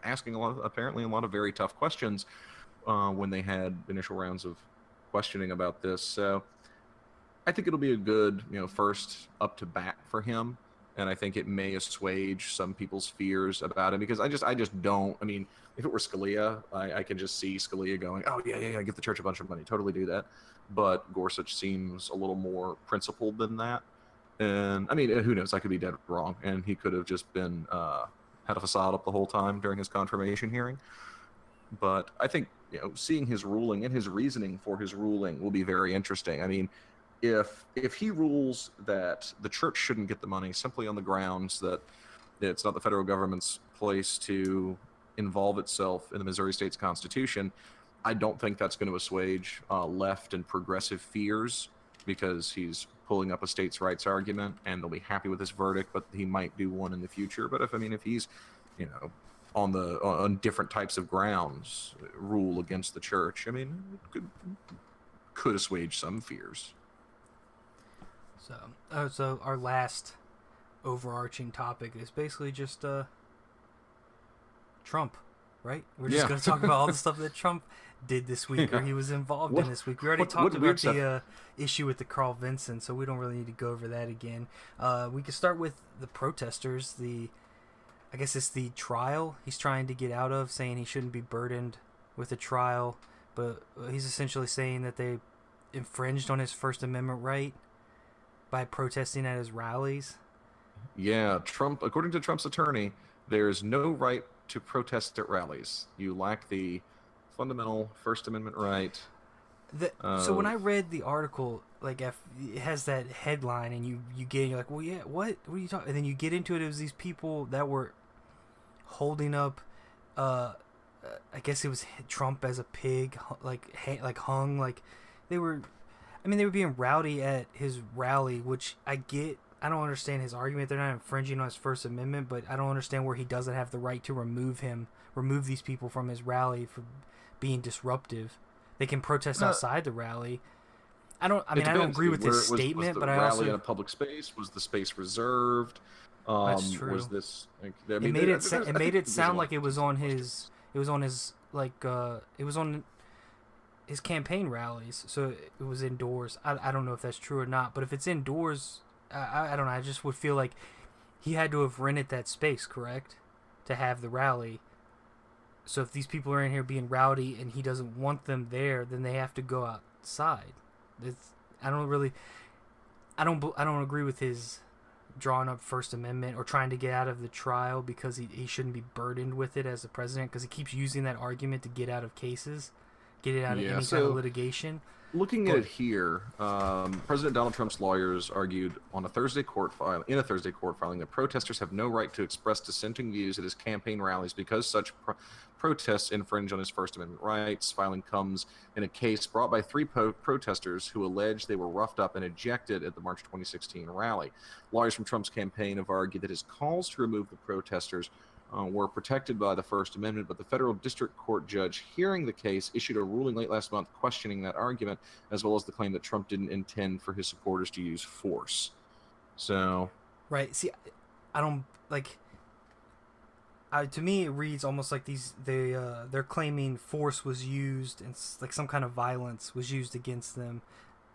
asking apparently a lot of very tough questions when they had initial rounds of questioning about this. So I think it'll be a good, first up to bat for him. And I think it may assuage some people's fears about him, because I just don't. I mean, if it were Scalia, I can just see Scalia going, "Oh yeah, give the church a bunch of money, totally do that." But Gorsuch seems a little more principled than that. And I mean, who knows? I could be dead wrong, and he could have just been had a facade up the whole time during his confirmation hearing. But I think seeing his ruling and his reasoning for his ruling will be very interesting. I mean, if he rules that the church shouldn't get the money simply on the grounds that it's not the federal government's place to involve itself in the Missouri State's Constitution, I don't think that's going to assuage left and progressive fears, because he's pulling up a states' rights argument, and they'll be happy with this verdict, but he might do one in the future. But if he's on different types of grounds rule against the church, I mean, it could assuage some fears. So our last overarching topic is basically just Trump, right? We're just going to talk about all the stuff that Trump did this week, or he was involved in this week. We already talked about the issue with the Carl Vinson, so we don't really need to go over that again. We can start with the protesters. I guess it's the trial he's trying to get out of, saying he shouldn't be burdened with a trial, but he's essentially saying that they infringed on his First Amendment right by protesting at his rallies. Yeah, Trump, according to Trump's attorney, there's no right to protest at rallies. You lack the fundamental First Amendment right. So when I read the article, like it has that headline, and you're like, well, yeah, what are you talking? And then you get into it. It was these people that were holding up, I guess it was Trump as a pig, like hung, like they were being rowdy at his rally, which I get. I don't understand his argument. They're not infringing on his First Amendment, but I don't understand where he doesn't have the right to remove these people from his rally for being disruptive. They can protest outside the rally. I don't agree with his statement, but I also... Was the rally in a public space? Was the space reserved? That's true. Was this... it made it sound like it was on his campaign rallies, so it was indoors. I don't know if that's true or not, but if it's indoors, I don't know. I just would feel like he had to have rented that space, correct, to have the rally. So if these people are in here being rowdy and he doesn't want them there, then they have to go outside. I don't agree with his drawing up First Amendment or trying to get out of the trial because he shouldn't be burdened with it as the president, because he keeps using that argument to get out of cases, get it out of any kind of litigation. Looking at it here, President Donald Trump's lawyers argued in a Thursday court filing that protesters have no right to express dissenting views at his campaign rallies because such protests infringe on his First Amendment rights. Filing comes in a case brought by three protesters who allege they were roughed up and ejected at the March 2016 rally. Lawyers from Trump's campaign have argued that his calls to remove the protesters were protected by the First Amendment, but the federal district court judge hearing the case issued a ruling late last month questioning that argument, as well as the claim that Trump didn't intend for his supporters to use force. So, right. See, I don't like. To me, it reads almost like they're claiming force was used and like some kind of violence was used against them.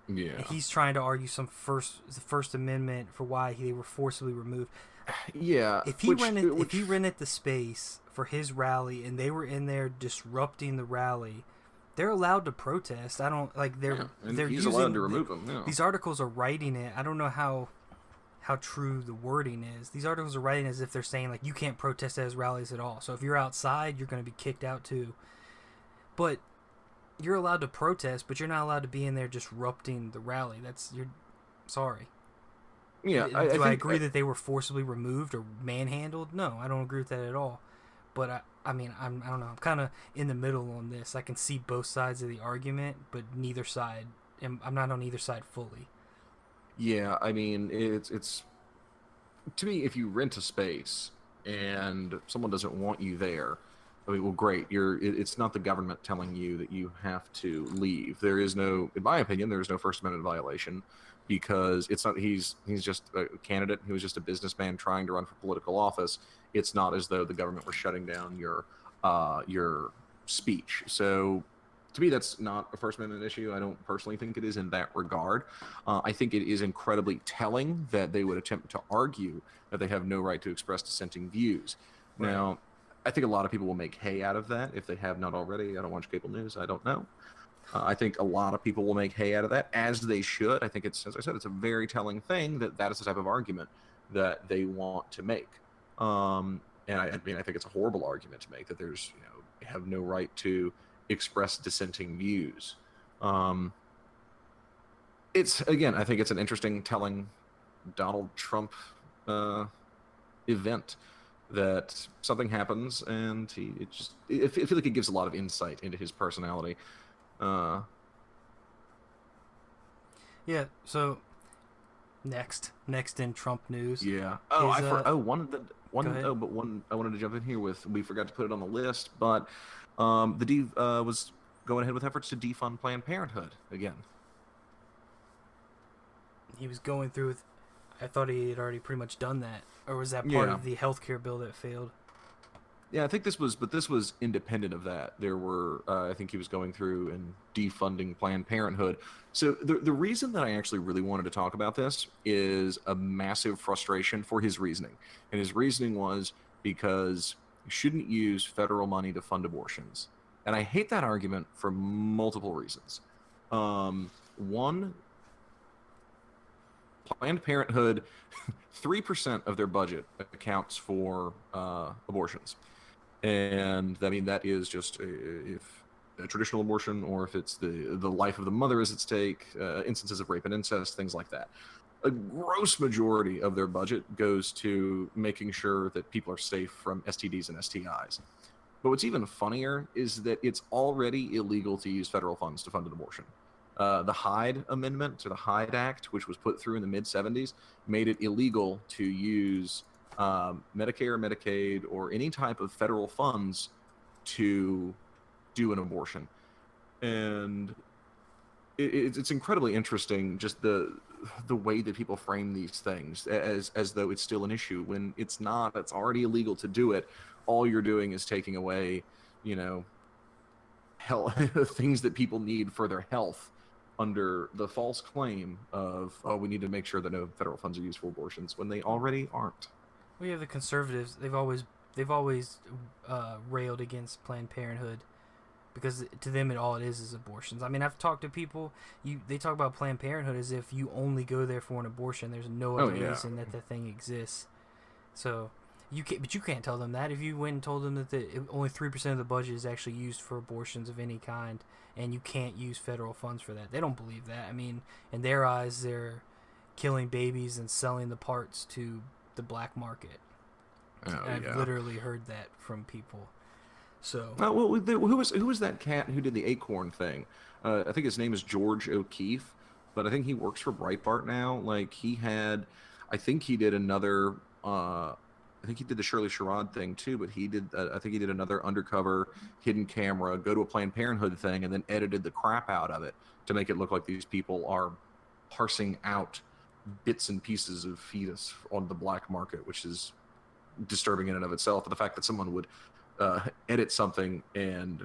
Yeah. And he's trying to argue the First Amendment for why they were forcibly removed. Yeah. If he rented the space for his rally and they were in there disrupting the rally, they're allowed to protest. I don't like they're he's allowed to remove them. Yeah. These articles are writing it. I don't know how true the wording is. These articles are writing as if they're saying like you can't protest at his rallies at all. So if you're outside, you're going to be kicked out too. But you're allowed to protest, but you're not allowed to be in there disrupting the rally. Sorry. Yeah, I agree that they were forcibly removed or manhandled? No, I don't agree with that at all. But I mean, I don't know. I'm kind of in the middle on this. I can see both sides of the argument, but neither side. I'm not on either side fully. Yeah, I mean, it's to me, if you rent a space and someone doesn't want you there, I mean, well, great. It's not the government telling you that you have to leave. There is no, in my opinion, there is no First Amendment violation, because it's not. He's just a candidate. He was just a businessman trying to run for political office. It's not as though the government were shutting down your speech. So, to me, that's not a First Amendment issue. I don't personally think it is in that regard. I think it is incredibly telling that they would attempt to argue that they have no right to express dissenting views. Right. Now, I think a lot of people will make hay out of that if they have not already. I don't watch cable news. I don't know. I think a lot of people will make hay out of that, as they should. I think it's, as I said, it's a very telling thing that is the type of argument that they want to make. And I mean, I think it's a horrible argument to make, that there's, you have no right to express dissenting views. It's, again, I think it's an interesting, telling Donald Trump event, that something happens and I feel like it gives a lot of insight into his personality. Yeah. So next in Trump news. Yeah. Go ahead. I wanted to jump in here with, we forgot to put it on the list, but the D was going ahead with efforts to defund Planned Parenthood again. He was going through with, I thought he had already pretty much done that, or was that part of the healthcare bill that failed? Yeah, I think this was independent of that. There were, I think he was going through and defunding Planned Parenthood. So the reason that I actually really wanted to talk about this is a massive frustration for his reasoning. And his reasoning was because you shouldn't use federal money to fund abortions. And I hate that argument for multiple reasons. One, Planned Parenthood, 3% of their budget accounts for abortions. And I mean, that is just if a traditional abortion, or if it's the life of the mother is at stake, instances of rape and incest, things like that. A gross majority of their budget goes to making sure that people are safe from STDs and STIs. But what's even funnier is that it's already illegal to use federal funds to fund an abortion. The Hyde Amendment to the Hyde Act, which was put through in the mid-'70s, made it illegal to use Medicare, Medicaid, or any type of federal funds to do an abortion. And it's incredibly interesting, just the way that people frame these things as though it's still an issue, when it's not. It's already illegal to do it. All you're doing is taking away, things that people need for their health, under the false claim of, we need to make sure that no federal funds are used for abortions, when they already aren't. We have the conservatives. They've always railed against Planned Parenthood, because to them all it is abortions. I mean, I've talked to people. They talk about Planned Parenthood as if you only go there for an abortion. There's no other reason that the thing exists. So you can't tell them that. If you went and told them that only 3% of the budget is actually used for abortions of any kind, and you can't use federal funds for that, they don't believe that. I mean, in their eyes, they're killing babies and selling the parts to the black market. I've literally heard that from people. So, who was that cat who did the acorn thing? I think his name is George O'Keefe, but I think he works for Breitbart now. Like, I think he did another. I think he did the Shirley Sherrod thing too, but I think he did another undercover hidden camera, go to a Planned Parenthood thing, and then edited the crap out of it to make it look like these people are parsing out bits and pieces of fetus on the black market, which is disturbing in and of itself. But the fact that someone would edit something and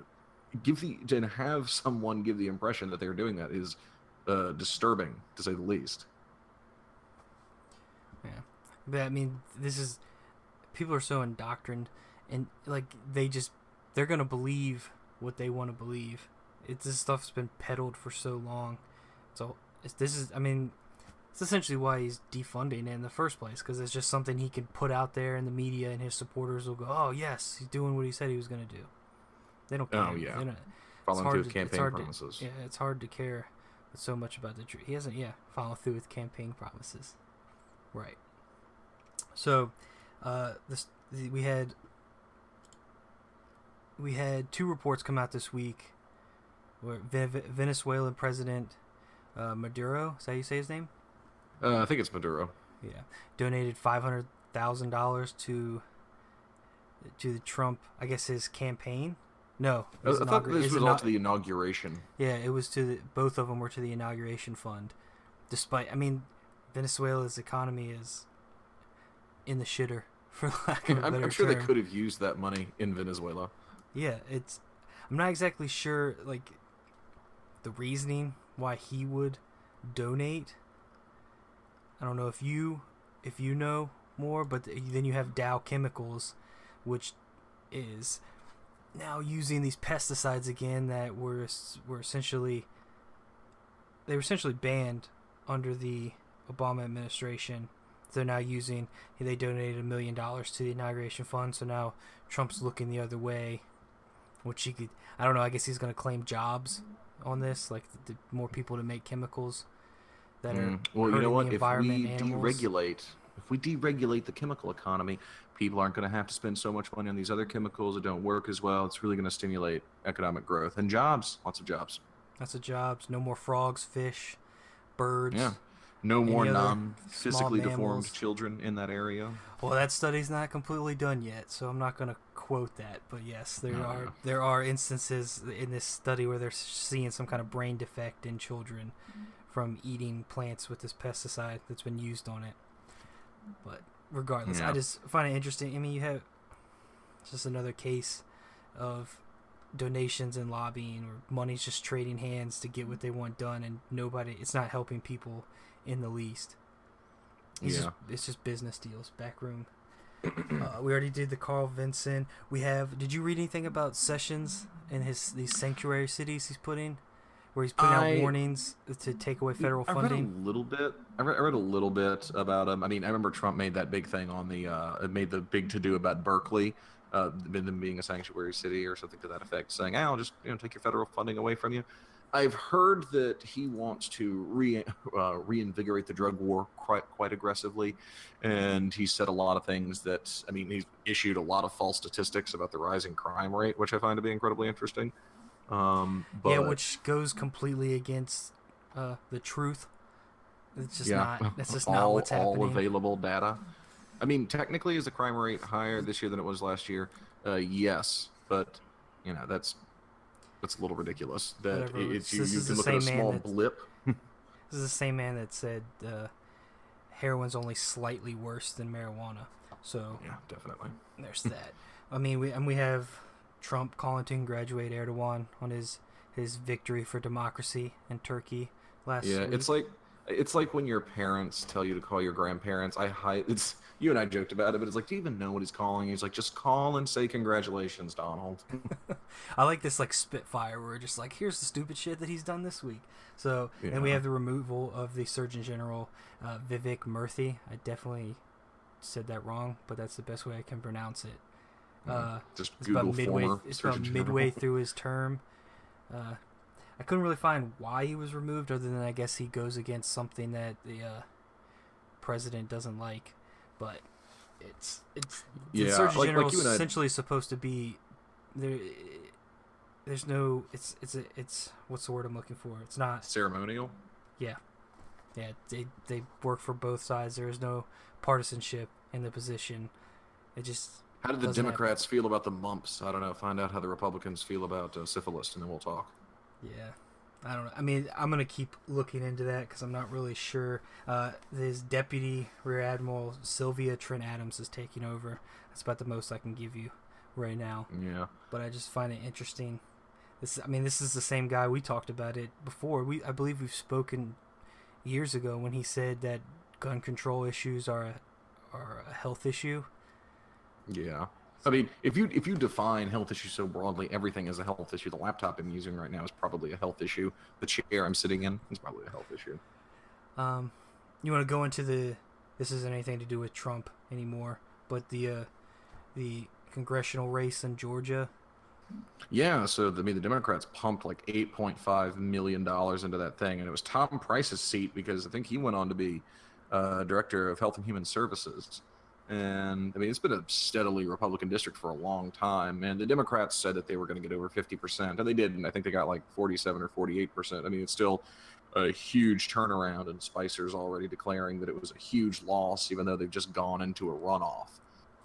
have someone give the impression that they're doing that is disturbing, to say the least. Yeah, but I mean, people are so indoctrined, and like they're gonna believe what they want to believe. This stuff's been peddled for so long, so it's essentially why he's defunding it in the first place, because it's just something he can put out there in the media, and his supporters will go, "Oh yes, he's doing what he said he was gonna do." They don't care. Oh yeah, following through with campaign promises. Yeah, it's hard to care so much about the truth. He hasn't followed through with campaign promises, right? So. We had we had 2 reports come out this week where Venezuelan President Maduro, is that how you say his name? I think it's Maduro. Yeah, donated $500,000 to the Trump, I guess his campaign. No, I thought this was all to the inauguration. Yeah, it was both of them were to the inauguration fund. Despite, I mean, Venezuela's economy is in the shitter, for lack of a better term. I'm sure they could have used that money in Venezuela. Yeah, I'm not exactly sure, like, the reasoning why he would donate. I don't know if you know more, but then you have Dow Chemicals, which is now using these pesticides again that were essentially banned under the Obama administration. They're now using. They donated $1 million to the inauguration fund, so now Trump's looking the other way, which he could. I don't know. I guess he's going to claim jobs on this, like the more people to make chemicals that are well, you know what? the environment, If we deregulate the chemical economy, people aren't going to have to spend so much money on these other chemicals that don't work as well. It's really going to stimulate economic growth and jobs. Lots of jobs. Lots of jobs. No more frogs, fish, birds. Yeah. No more non-physically deformed children in that area. Well, that study's not completely done yet, so I'm not going to quote that. But yes, there are instances in this study where they're seeing some kind of brain defect in children from eating plants with this pesticide that's been used on it. But regardless, I just find it interesting. I mean, you have just another case of donations and lobbying, or money's just trading hands to get what they want done, and it's not helping people in the least. It's just business deals, backroom. We already did the Carl Vinson. Did you read anything about Sessions and these sanctuary cities he's putting, where he's putting out warnings to take away federal funding? I read a little bit. I read a little bit about him. I mean, I remember Trump made that big thing on made the big to-do about Berkeley, them being a sanctuary city or something to that effect, saying, I'll just take your federal funding away from you. I've heard that he wants to reinvigorate the drug war quite aggressively, and he said a lot of things that, I mean, he's issued a lot of false statistics about the rising crime rate, which I find to be incredibly interesting. Which goes completely against the truth. It's just not. That's just not what's happening. All available data. I mean, technically, is the crime rate higher this year than it was last year? Yes, but that's a little ridiculous. That you can look at a small blip. This is the same man that said heroin's only slightly worse than marijuana. So yeah, definitely. There's that. I mean, we have Trump calling to congratulate Erdogan on his victory for democracy in Turkey last week. Yeah, it's like when your parents tell you to call your grandparents. It's you and I joked about it, but it's like, do you even know what he's calling? He's like, just call and say congratulations, Donald. I like this spitfire where we're just like, here's the stupid shit that he's done this week. So then we have the removal of the Surgeon General Vivek Murthy. I definitely said that wrong, but that's the best way I can pronounce it. Just Google it's about midway through his term. I couldn't really find why he was removed, other than I guess he goes against something that the president doesn't like. But the Surgeon General is essentially supposed to be there. There's no. It's what's the word I'm looking for? It's not ceremonial. Yeah. They work for both sides. There is no partisanship in the position. It just. How did the Democrats feel about the mumps? I don't know. Find out how the Republicans feel about syphilis, and then we'll talk. Yeah, I don't know. I mean, I'm going to keep looking into that because I'm not really sure. His Deputy Rear Admiral Sylvia Trent Adams is taking over. That's about the most I can give you right now. Yeah. But I just find it interesting. This is the same guy. We talked about it before. I believe we've spoken years ago when he said that gun control issues are a health issue. Yeah. I mean, if you define health issues so broadly, everything is a health issue. The laptop I'm using right now is probably a health issue. The chair I'm sitting in is probably a health issue. You want to go into this isn't anything to do with Trump anymore, but the congressional race in Georgia. Yeah, so the Democrats pumped like $8.5 million into that thing, and it was Tom Price's seat because I think he went on to be director of Health and Human Services. And I mean, it's been a steadily Republican district for a long time. And the Democrats said that they were going to get over 50%, and they didn't. I think they got like 47 or 48%. I mean, it's still a huge turnaround, and Spicer's already declaring that it was a huge loss, even though they've just gone into a runoff.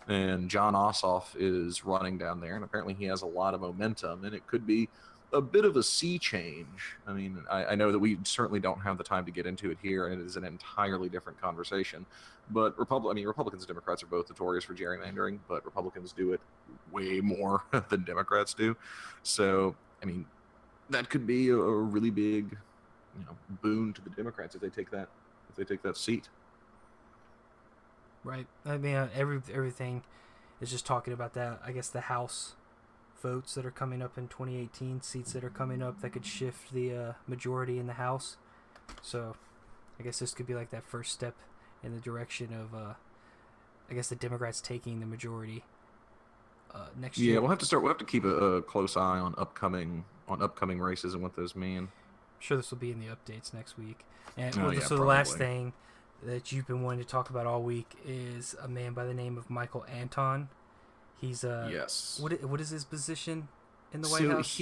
And John Ossoff is running down there, and apparently he has a lot of momentum, and it could be a bit of a sea change. I mean, I know that we certainly don't have the time to get into it here, and it is an entirely different conversation. But Republicans and Democrats are both notorious for gerrymandering, but Republicans do it way more than Democrats do. So, I mean, that could be a really big, boon to the Democrats if they take that seat. Right. I mean, everything is just talking about that. I guess the House votes that are coming up in 2018, seats that are coming up that could shift the majority in the House. So, I guess this could be like that first step in the direction of, I guess, the Democrats taking the majority next year. Yeah, we'll have to keep a close eye on upcoming races and what those mean. I'm sure this will be in the updates next week. And so the last thing that you've been wanting to talk about all week is a man by the name of Michael Anton. He's yes. What is his position in the White House?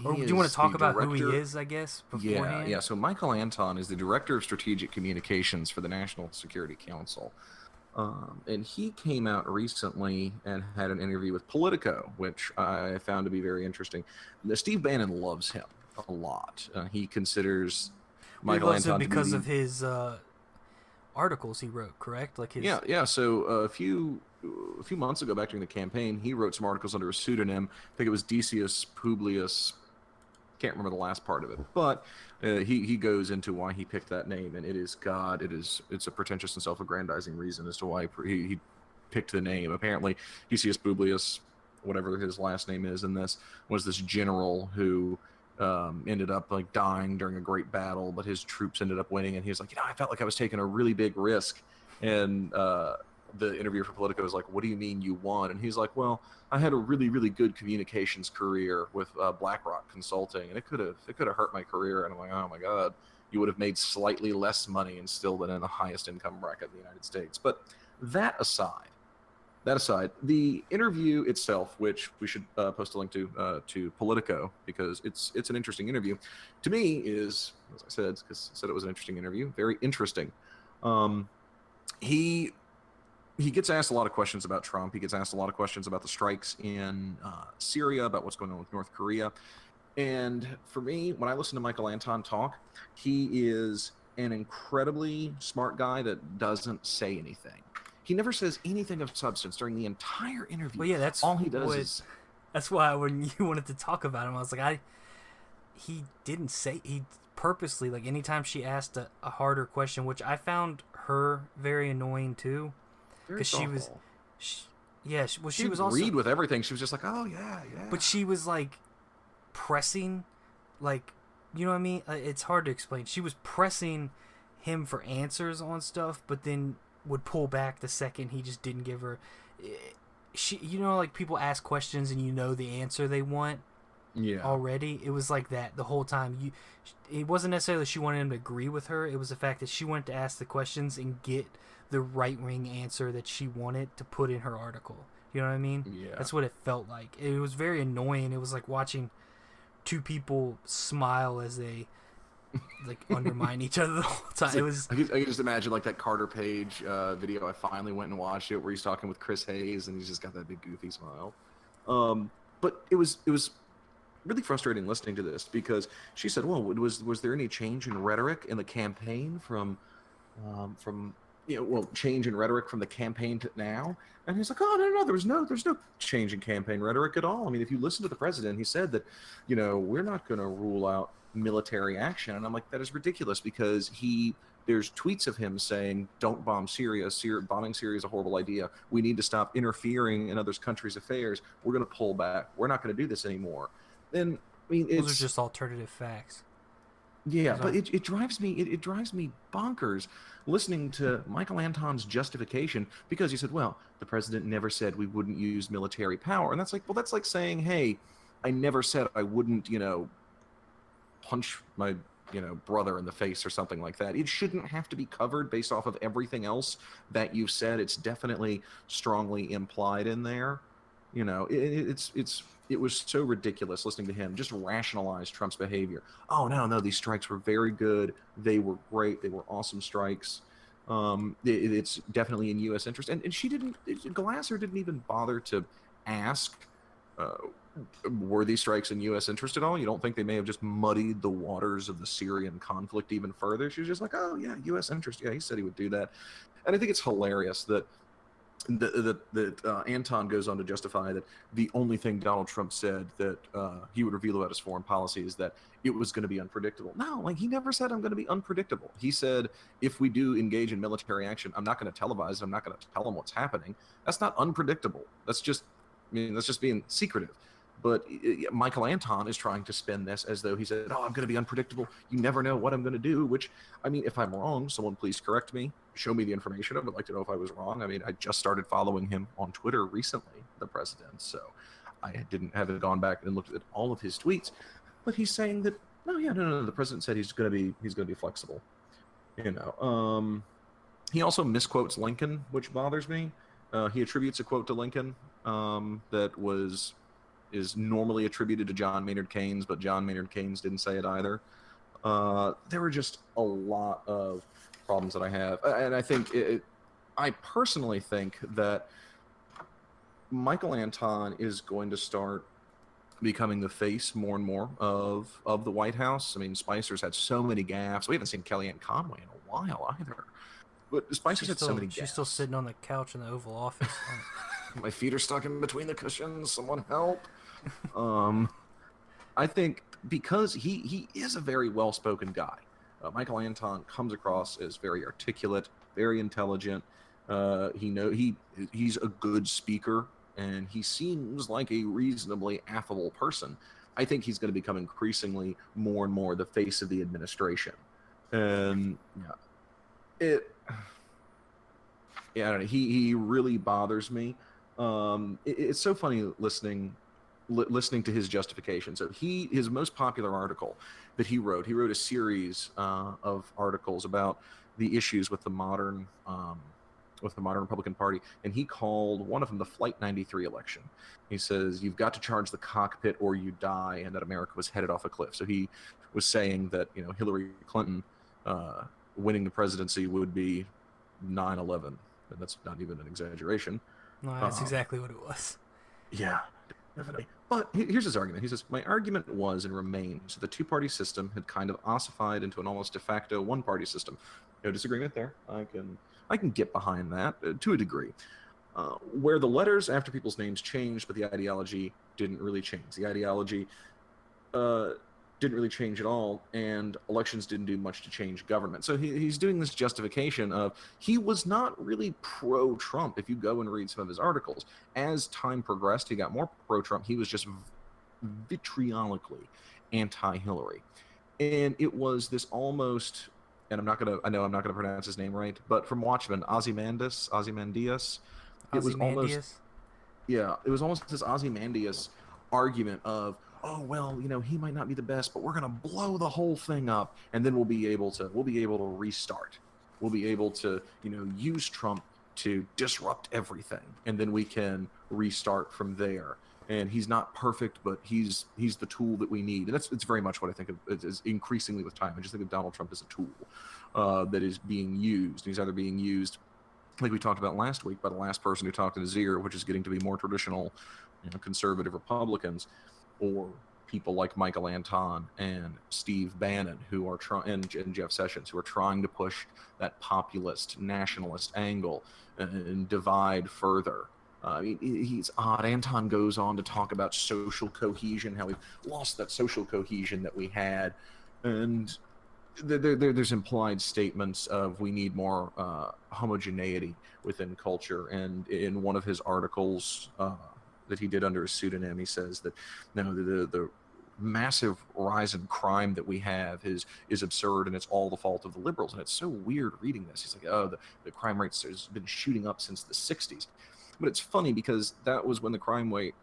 Or do you want to talk about who he is, I guess, beforehand? Yeah. So Michael Anton is the Director of Strategic Communications for the National Security Council. And he came out recently and had an interview with Politico, which I found to be very interesting. Steve Bannon loves him a lot. He considers Michael Anton because of his articles he wrote, correct? Like his... Yeah. So a few months ago, back during the campaign, he wrote some articles under a pseudonym. I think it was Decius Publius. Can't remember the last part of it, but he goes into why he picked that name, and it's a pretentious and self-aggrandizing reason as to why he picked the name. Apparently, Decius Publius, whatever his last name is in this, was this general who ended up like dying during a great battle, but his troops ended up winning, and he was like, I felt like I was taking a really big risk. And the interviewer for Politico was like, what do you mean you won? And he's like, well, I had a really, really good communications career with BlackRock Consulting, and it could have hurt my career. And I'm like, oh my God, you would have made slightly less money and still been in the highest income bracket in the United States. But that aside, the interview itself, which we should post a link to Politico, because it's an interesting interview. To me, is, as I said, because I said it was an interesting interview, very interesting. He gets asked a lot of questions about Trump. He gets asked a lot of questions about the strikes in Syria, about what's going on with North Korea. And for me, when I listen to Michael Anton talk, he is an incredibly smart guy that doesn't say anything. He never says anything of substance during the entire interview. Well, yeah, that's all he does is... That's why when you wanted to talk about him, I was like, he didn't say... He purposely, like, anytime she asked a harder question, which I found her very annoying, too. Because she was also agreed with everything. She was just like, oh yeah. But she was like pressing, like, you know what I mean? It's hard to explain. She was pressing him for answers on stuff, but then would pull back the second he just didn't give her. Like people ask questions and the answer they want. Yeah. Already, it was like that the whole time. It wasn't necessarily she wanted him to agree with her. It was the fact that she wanted to ask the questions and get the right-wing answer that she wanted to put in her article. You know what I mean? Yeah. That's what it felt like. It was very annoying. It was like watching two people smile as they like undermine each other the whole time. It was. I can just imagine like that Carter Page video. I finally went and watched it where he's talking with Chris Hayes and he's just got that big goofy smile. But it was really frustrating listening to this because she said, "Well, was there any change in rhetoric in the campaign from change in rhetoric from the campaign to now?" And he's like, "Oh no, there's no change in campaign rhetoric at all. I mean, if you listen to the president, he said that, we're not going to rule out military action." And I'm like, that is ridiculous because there's tweets of him saying, "Don't bomb Syria. Bombing Syria is a horrible idea. We need to stop interfering in other countries' affairs. We're going to pull back. We're not going to do this anymore." Then those are just alternative facts. Yeah, but it drives me bonkers listening to Michael Anton's justification because he said, "Well, the president never said we wouldn't use military power," and that's like saying, "Hey, I never said I wouldn't, punch my brother in the face or something like that. It shouldn't have to be covered based off of everything else that you've said. It's definitely strongly implied in there. It was so ridiculous listening to him just rationalize Trump's behavior. Oh, no, these strikes were very good. They were great. They were awesome strikes. It's definitely in U.S. interest. And Glasser didn't even bother to ask, were these strikes in U.S. interest at all? You don't think they may have just muddied the waters of the Syrian conflict even further? She was just like, oh, yeah, U.S. interest. Yeah, he said he would do that. And I think it's hilarious that Anton goes on to justify that the only thing Donald Trump said that he would reveal about his foreign policy is that it was going to be unpredictable. No, he never said I'm going to be unpredictable. He said if we do engage in military action, I'm not going to televise it. I'm not going to tell them what's happening. That's not unpredictable. That's just being secretive. But Michael Anton is trying to spin this as though he said, oh, I'm going to be unpredictable. You never know what I'm going to do, which, if I'm wrong, someone please correct me. Show me the information. I would like to know if I was wrong. I just started following him on Twitter recently, the president, so I haven't gone back and looked at all of his tweets. But he's saying that, no, the president said he's going to be flexible. He also misquotes Lincoln, which bothers me. He attributes a quote to Lincoln that is normally attributed to John Maynard Keynes, but John Maynard Keynes didn't say it either. There were just a lot of problems that I have, and I think I personally think that Michael Anton is going to start becoming the face more and more of the White House. Spicer's had so many gaffes. We haven't seen Kellyanne Conway in a while either. But Spicer's had so many gaffes. She's still sitting on the couch in the Oval Office. My feet are stuck in between the cushions. Someone help. I think because he is a very well-spoken guy. Michael Anton comes across as very articulate, very intelligent. He's a good speaker, and he seems like a reasonably affable person. I think he's going to become increasingly more and more the face of the administration. And I don't know. He really bothers me. It's so funny listening to his justification. So his most popular article that he wrote a series of articles about the issues with the modern Republican Party, and he called one of them the Flight 93 election. He says you've got to charge the cockpit or you die, and that America was headed off a cliff. So he was saying that Hillary Clinton winning the presidency would be 9/11, and that's not even an exaggeration. No, that's exactly what it was. Yeah, definitely. But here's his argument. He says, my argument was and remains the two-party system had kind of ossified into an almost de facto one-party system. No disagreement there. I can get behind that to a degree. Where the letters after people's names changed, but the ideology didn't really change. The ideology didn't really change at all, and elections didn't do much to change government. So he's doing this justification of he was not really pro-Trump. If you go and read some of his articles, as time progressed, he got more pro-Trump. He was just vitriolically anti-Hillary. And it was this almost, and I know I'm not gonna pronounce his name right, but from Watchmen, Ozymandias. It was almost this Ozymandias argument of, oh well, he might not be the best, but we're gonna blow the whole thing up, and then we'll be able to restart. We'll be able to use Trump to disrupt everything, and then we can restart from there. And he's not perfect, but he's the tool that we need, and it's very much what I think of as increasingly with time. I just think of Donald Trump as a tool that is being used. He's either being used, like we talked about last week, by the last person who talked in his ear, which is getting to be more traditional, conservative Republicans, or people like Michael Anton and Steve Bannon, who are and Jeff Sessions, who are trying to push that populist, nationalist angle and divide further. He's odd. Anton goes on to talk about social cohesion, how we've lost that social cohesion that we had, and there's implied statements of we need more homogeneity within culture. And in one of his articles that he did under a pseudonym, he says that the massive rise in crime that we have is absurd, and it's all the fault of the liberals. And it's so weird reading this. He's like, oh, the crime rates has been shooting up since the 60s. But it's funny because that was when the crime rate,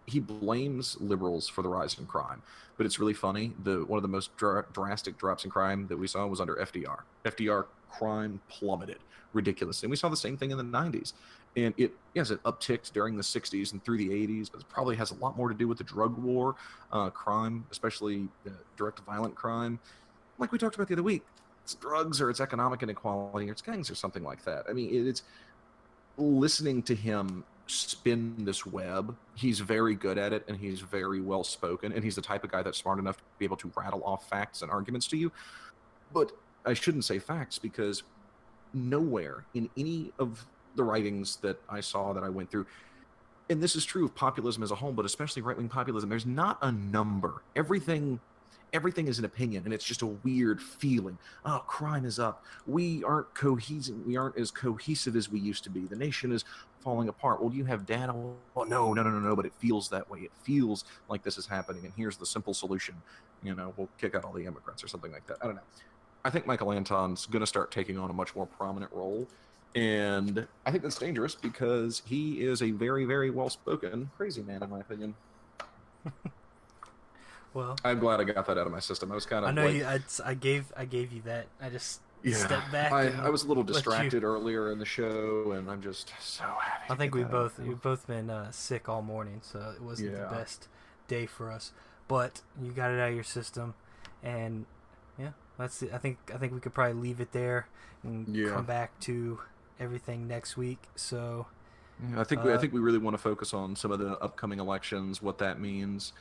he blames liberals for the rise in crime, but it's really funny. One of the most drastic drops in crime that we saw was under FDR. FDR crime plummeted ridiculously, and we saw the same thing in the 90s. And it upticked during the 60s and through the 80s, but it probably has a lot more to do with the drug war, crime, especially direct violent crime. Like we talked about the other week, it's drugs or it's economic inequality or it's gangs or something like that. I mean, it's listening to him spin this web. He's very good at it, and he's very well spoken, and he's the type of guy that's smart enough to be able to rattle off facts and arguments to you. But I shouldn't say facts, because nowhere in any of the writings that I saw, that I went through, and this is true of populism as a whole, but especially right-wing populism, there's not a number. Everything is an opinion, and it's just a weird feeling. Oh, crime is up. We aren't cohesive. We aren't as cohesive as we used to be. The nation is falling apart. Well, do you have data? Well, no, but it feels that way. It feels like this is happening, and here's the simple solution. We'll kick out all the immigrants or something like that. I don't know. I think Michael Anton's going to start taking on a much more prominent role, and I think that's dangerous because he is a very, very well-spoken crazy man, in my opinion. Well, I'm glad I got that out of my system. I was kind of. I know you. I gave you that. I just stepped back. I was a little distracted earlier in the show, and I'm just so happy. I think we've both been sick all morning, so it wasn't the best day for us. But you got it out of your system, and that's it. I think we could probably leave it there and come back to everything next week. So I think we really want to focus on some of the upcoming elections, what that means.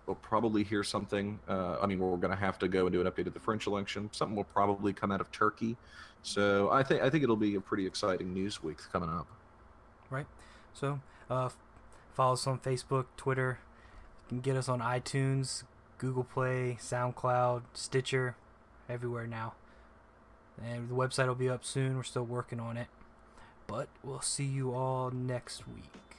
We'll probably hear something. We're going to have to go and do an update of the French election. Something will probably come out of Turkey. So I think it'll be a pretty exciting news week coming up. Right. So follow us on Facebook, Twitter. You can get us on iTunes, Google Play, SoundCloud, Stitcher, everywhere now. And the website will be up soon. We're still working on it. But we'll see you all next week.